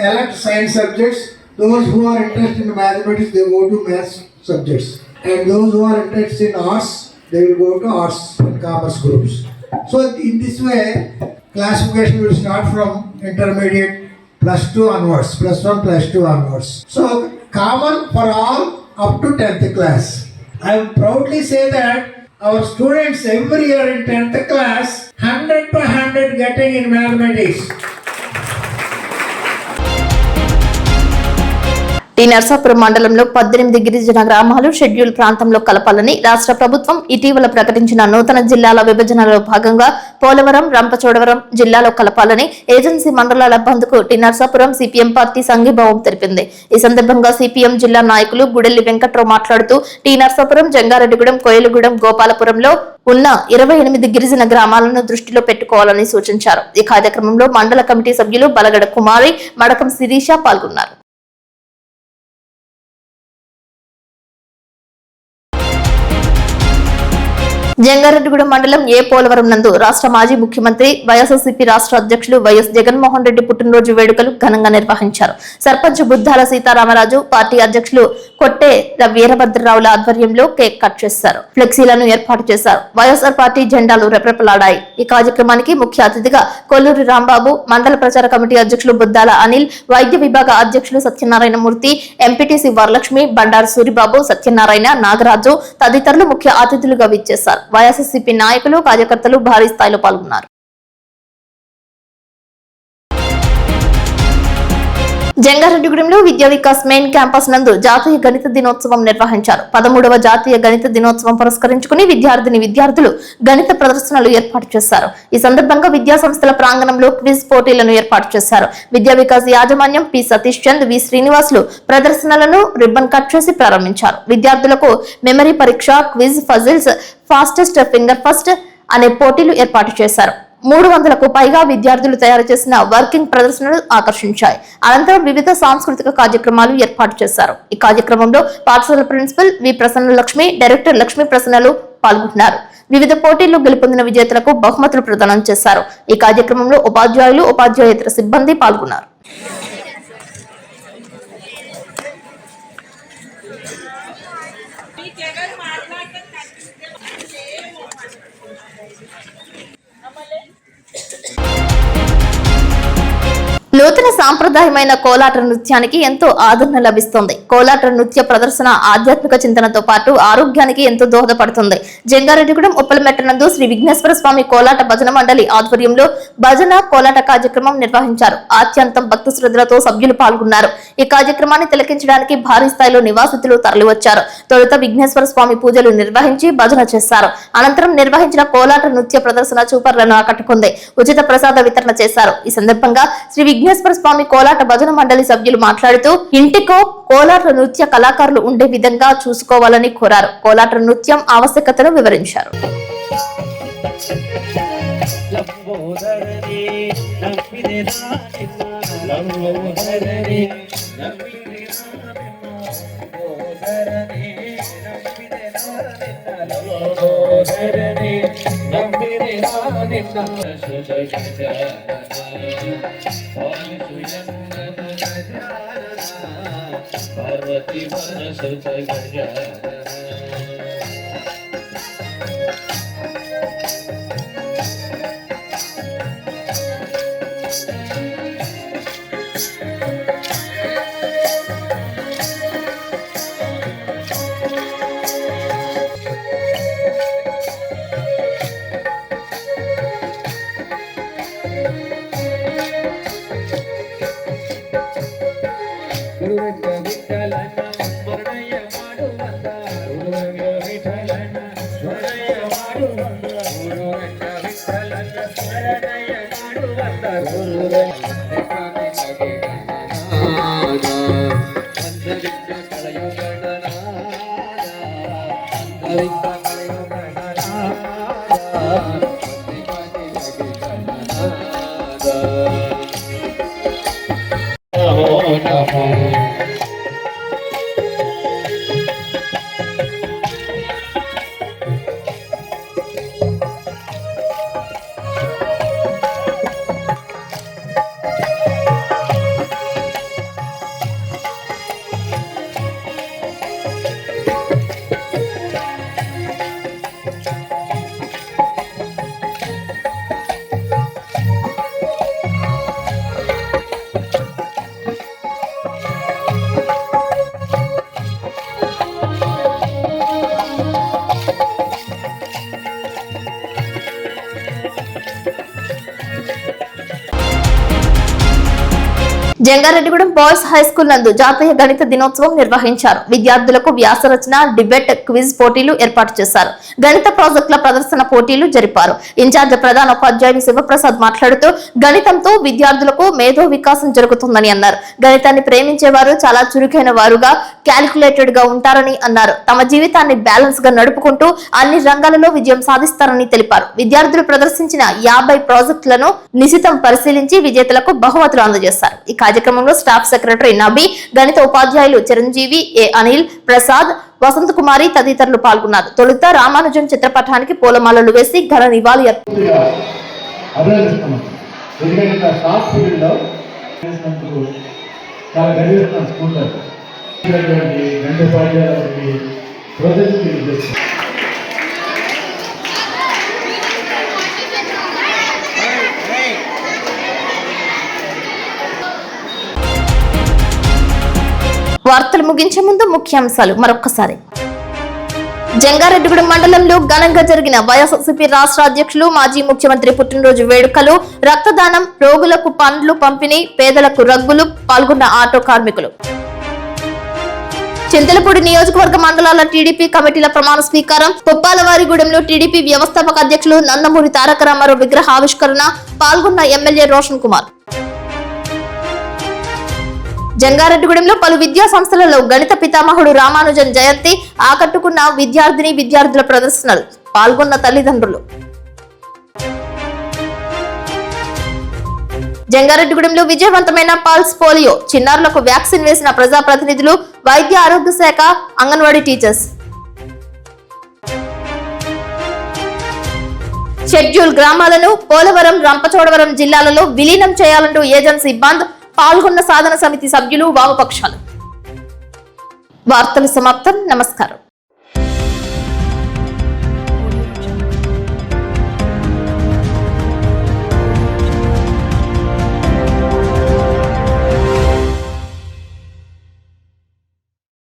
elect science subjects. Those who are interested in mathematics, they go to maths subjects. And those who are interested in arts, they will go to arts and commerce groups. So in this way, classification will start from intermediate +2 onwards, +1, +2 onwards. So common for all up to 10th class. I will proudly say that our students every year in 10th class, 100 to 100 getting in mathematics. T Narsapuram మండలంలో 18 గిరిజన గ్రామాలు షెడ్యూల్ ప్రాంతంలో కలపాలని రాష్ట్ర ప్రభుత్వం ఇటీవల ప్రకటించిన నూతన జిల్లాల విభజనలో భాగంగా పోలవరం, రంపచోడవరం జిల్లాలో కలపాలని ఏజెన్సీ మండలాల బంద్కు టీ నర్సాపురం సిపిఎం పార్టీ సంఘీభావం తెలిపింది. ఈ సందర్భంగా సిపిఎం జిల్లా నాయకులు గుడెల్లి వెంకట్రావు మాట్లాడుతూ టీ నర్సాపురం, జంగారెడ్డిగూడెం, కోయలుగూడెం, గోపాలపురంలో ఉన్న 28 గిరిజన గ్రామాలను దృష్టిలో పెట్టుకోవాలని సూచించారు. ఈ కార్యక్రమంలో మండల కమిటీ సభ్యులు బలగడ కుమారి, మడకం శిరీష పాల్గొన్నారు. జంగారెడ్డిగూడెం మండలం ఏ పోలవరం నందు రాష్ట్ర మాజీ ముఖ్యమంత్రి వైఎస్ఆర్సీపీ రాష్ట్ర అధ్యక్షులు వైఎస్ జగన్మోహన్ రెడ్డి పుట్టినరోజు వేడుకలు ఘనంగా నిర్వహించారు. సర్పంచ్ బుద్దాల సీతారామరాజు, పార్టీ అధ్యక్షులు కొట్టే వీరభద్రరావుల ఆధ్వర్యంలో కేక్ కట్ చేశారు. ఫ్లెక్సీలను ఏర్పాటు చేశారు. వైఎస్ఆర్ పార్టీ జెండాలు రెపరెపలాడాయి. ఈ కార్యక్రమానికి ముఖ్య అతిథిగా కొల్లూరి రాంబాబు, మండల ప్రచార కమిటీ అధ్యక్షులు బుద్దాల అనిల్, వైద్య విభాగ అధ్యక్షులు సత్యనారాయణ మూర్తి, ఎంపీటీసీ వరలక్ష్మి, బండారు సూరిబాబు, సత్యనారాయణ, నాగరాజు తదితరులు ముఖ్య అతిథులుగా విచ్చేశారు. వైఎస్ఆర్సీపీ నాయకులు, కార్యకర్తలు భారీ స్థాయిలో పాల్గొన్నారు. జంగారెడ్డిగూడెంలో విద్యా వికాస్ మెయిన్ క్యాంపస్ నందు జాతీయ గణిత దినోత్సవం నిర్వహించారు. 13వ జాతీయ గణిత దినోత్సవం పురస్కరించుకుని విద్యార్థులు గణిత ప్రదర్శనలు ఏర్పాటు చేశారు. ఈ సందర్భంగా విద్యా సంస్థల ప్రాంగణంలో క్విజ్ పోటీలను ఏర్పాటు చేశారు. విద్యా వికాస్ యాజమాన్యం పి సతీష్ చంద్, వి శ్రీనివాసులు ప్రదర్శనలను రిబ్బన్ కట్ చేసి ప్రారంభించారు. విద్యార్థులకు మెమరీ పరీక్ష, quiz, puzzles, fastest finger first అనే పోటీలు ఏర్పాటు చేశారు. 300కు పైగా విద్యార్థులు తయారు చేసిన వర్కింగ్ ప్రదర్శనలు ఆకర్షించాయి. అనంతరం వివిధ సాంస్కృతిక కార్యక్రమాలు ఏర్పాటు చేశారు. ఈ కార్యక్రమంలో పాఠశాల principal V Prasanna Lakshmi, director Lakshmi ప్రసన్నలు పాల్గొన్నారు. వివిధ పోటీల్లో గెలుపొందిన విజేతలకు బహుమతులు ప్రదానం చేశారు. ఈ కార్యక్రమంలో ఉపాధ్యాయులు, ఉపాధ్యాయేతర సిబ్బంది పాల్గొన్నారు. నూతన సాంప్రదాయమైన కోలాట నృత్యానికి ఎంతో ఆదరణ లభిస్తుంది. కోలాట నృత్య ప్రదర్శన ఆధ్యాత్మిక చింతనతో పాటు ఆరోగ్యానికి ఎంతో దోహదపడుతుంది. జంగారెడ్డిగూడెం ఉప్పలమెట్ట నందు శ్రీ విఘ్నేశ్వర స్వామి కోలాట భజన మండలి ఆధ్వర్యంలో భజన కోలాట కార్యక్రమం నిర్వహించారు. ఆత్యంతం భక్తి శ్రద్ధలతో సభ్యులు పాల్గొన్నారు. ఈ కార్యక్రమాన్ని తిలకించడానికి భారీ స్థాయిలో నివాసితులు తరలివచ్చారు. తొలుత విఘ్నేశ్వర స్వామి పూజలు నిర్వహించి భజన చేశారు. అనంతరం నిర్వహించిన కోలాట నృత్య ప్రదర్శన చూపర్లను ఆకట్టుకుంది. ఉచిత ప్రసాద వితరణ చేశారు. ఈ సందర్భంగా శ్రీ విఘ్నేశ్వర స్వామి కోలాట భజన మండలి సభ్యులు మాట్లాడుతూ ఇంటికో కోలాట నృత్య కళాకారులు ఉండే విధంగా చూసుకోవాలని కోరారు. కోలాట నృత్యం ఆవశ్యకతను వివరించారు. జంగారెడ్డిగూడెం బాయ్స్ హై స్కూల్ నందు జాతీయ గణిత దినోత్సవం నిర్వహించారు. విద్యార్థులకు వ్యాస రచన, డిబేట్, క్విజ్ పోటీలు ఏర్పాటు చేశారు. గణిత ప్రాజెక్టుల ప్రదర్శన పోటీలు జరిపారు. ఇన్ఛార్జ్ ప్రధాన ఉపాధ్యాయులు శివప్రసాద్ మాట్లాడుతూ గణితంతో విద్యార్థులకు మేధో వికాసం జరుగుతుందని అన్నారు. గణితాన్ని ప్రేమించేవారు చాలా చురుకైన వారుగా, క్యాలిక్యులేటెడ్ గా ఉంటారని అన్నారు. తమ జీవితాన్ని బ్యాలెన్స్ గా నడుపుకుంటూ అన్ని రంగాలలో విజయం సాధిస్తారని తెలిపారు. విద్యార్థులు ప్రదర్శించిన 50 ప్రాజెక్టులను నిశితం పరిశీలించి విజేతలకు బహుమతులు అందజేశారు. ఈ కార్యక్రమంలో స్టాఫ్ సెక్రటరీ నబీ, గణిత ఉపాధ్యాయులు చిరంజీవి, ఏ అనిల్, ప్రసాద్, వసంత కుమారి తదితరులు పాల్గొన్నారు. తొలుత రామానుజన్ చిత్రపటానికి పూలమాలలు వేసి ఘన నివాళి వార్తలు ముగించే ముందు ముఖ్యాంశాలు మరొక్కసారి. జంగారెడ్డిగూడెం మండలంలో ఘనంగా జరిగిన వైఎస్ఆర్సీపీ రాష్ట్ర అధ్యక్షులు, మాజీ ముఖ్యమంత్రి పుట్టినరోజు వేడుకలు, రక్తదానం, రోగులకు పండ్లు పంపిణీ, పేదలకు రగ్గులు, పాల్గొన్న ఆటో కార్మికులు. చింతలపూడి నియోజకవర్గ మండలాల టీడీపీ కమిటీల ప్రమాణ స్వీకారం, పుప్పాలవారిగూడెంలో టీడీపీ వ్యవస్థాపక అధ్యక్షులు నందమూరి తారక రామారావు విగ్రహ ఆవిష్కరణ, పాల్గొన్న ఎమ్మెల్యే రోషన్ కుమార్. జంగారెడ్డిగూడెంలో పలు విద్యా సంస్థలలో గణిత పితామహుడు రామానుజన్ జయంతి, ఆకట్టుకున్న విద్యార్థుల ప్రదర్శనలు, పాల్గొన్న తల్లిదండ్రులు. జంగారెడ్డిగూడెంలో విజయవంతమైన పల్స్ పోలియో, చిన్నారులకు వ్యాక్సిన్ వేసిన ప్రజాప్రతినిధులు, వైద్య ఆరోగ్య శాఖ, అంగన్వాడీ టీచర్స్. షెడ్యూల్ గ్రామాలను పోలవరం, రంపచోడవరం జిల్లాలలో విలీనం చేయాలంటూ ఏజెన్సీ బంద్, పాల్గొన్న సాధన సమితి సభ్యులు, వామపక్షాలు. వార్తలు సమాప్తం. నమస్కారం.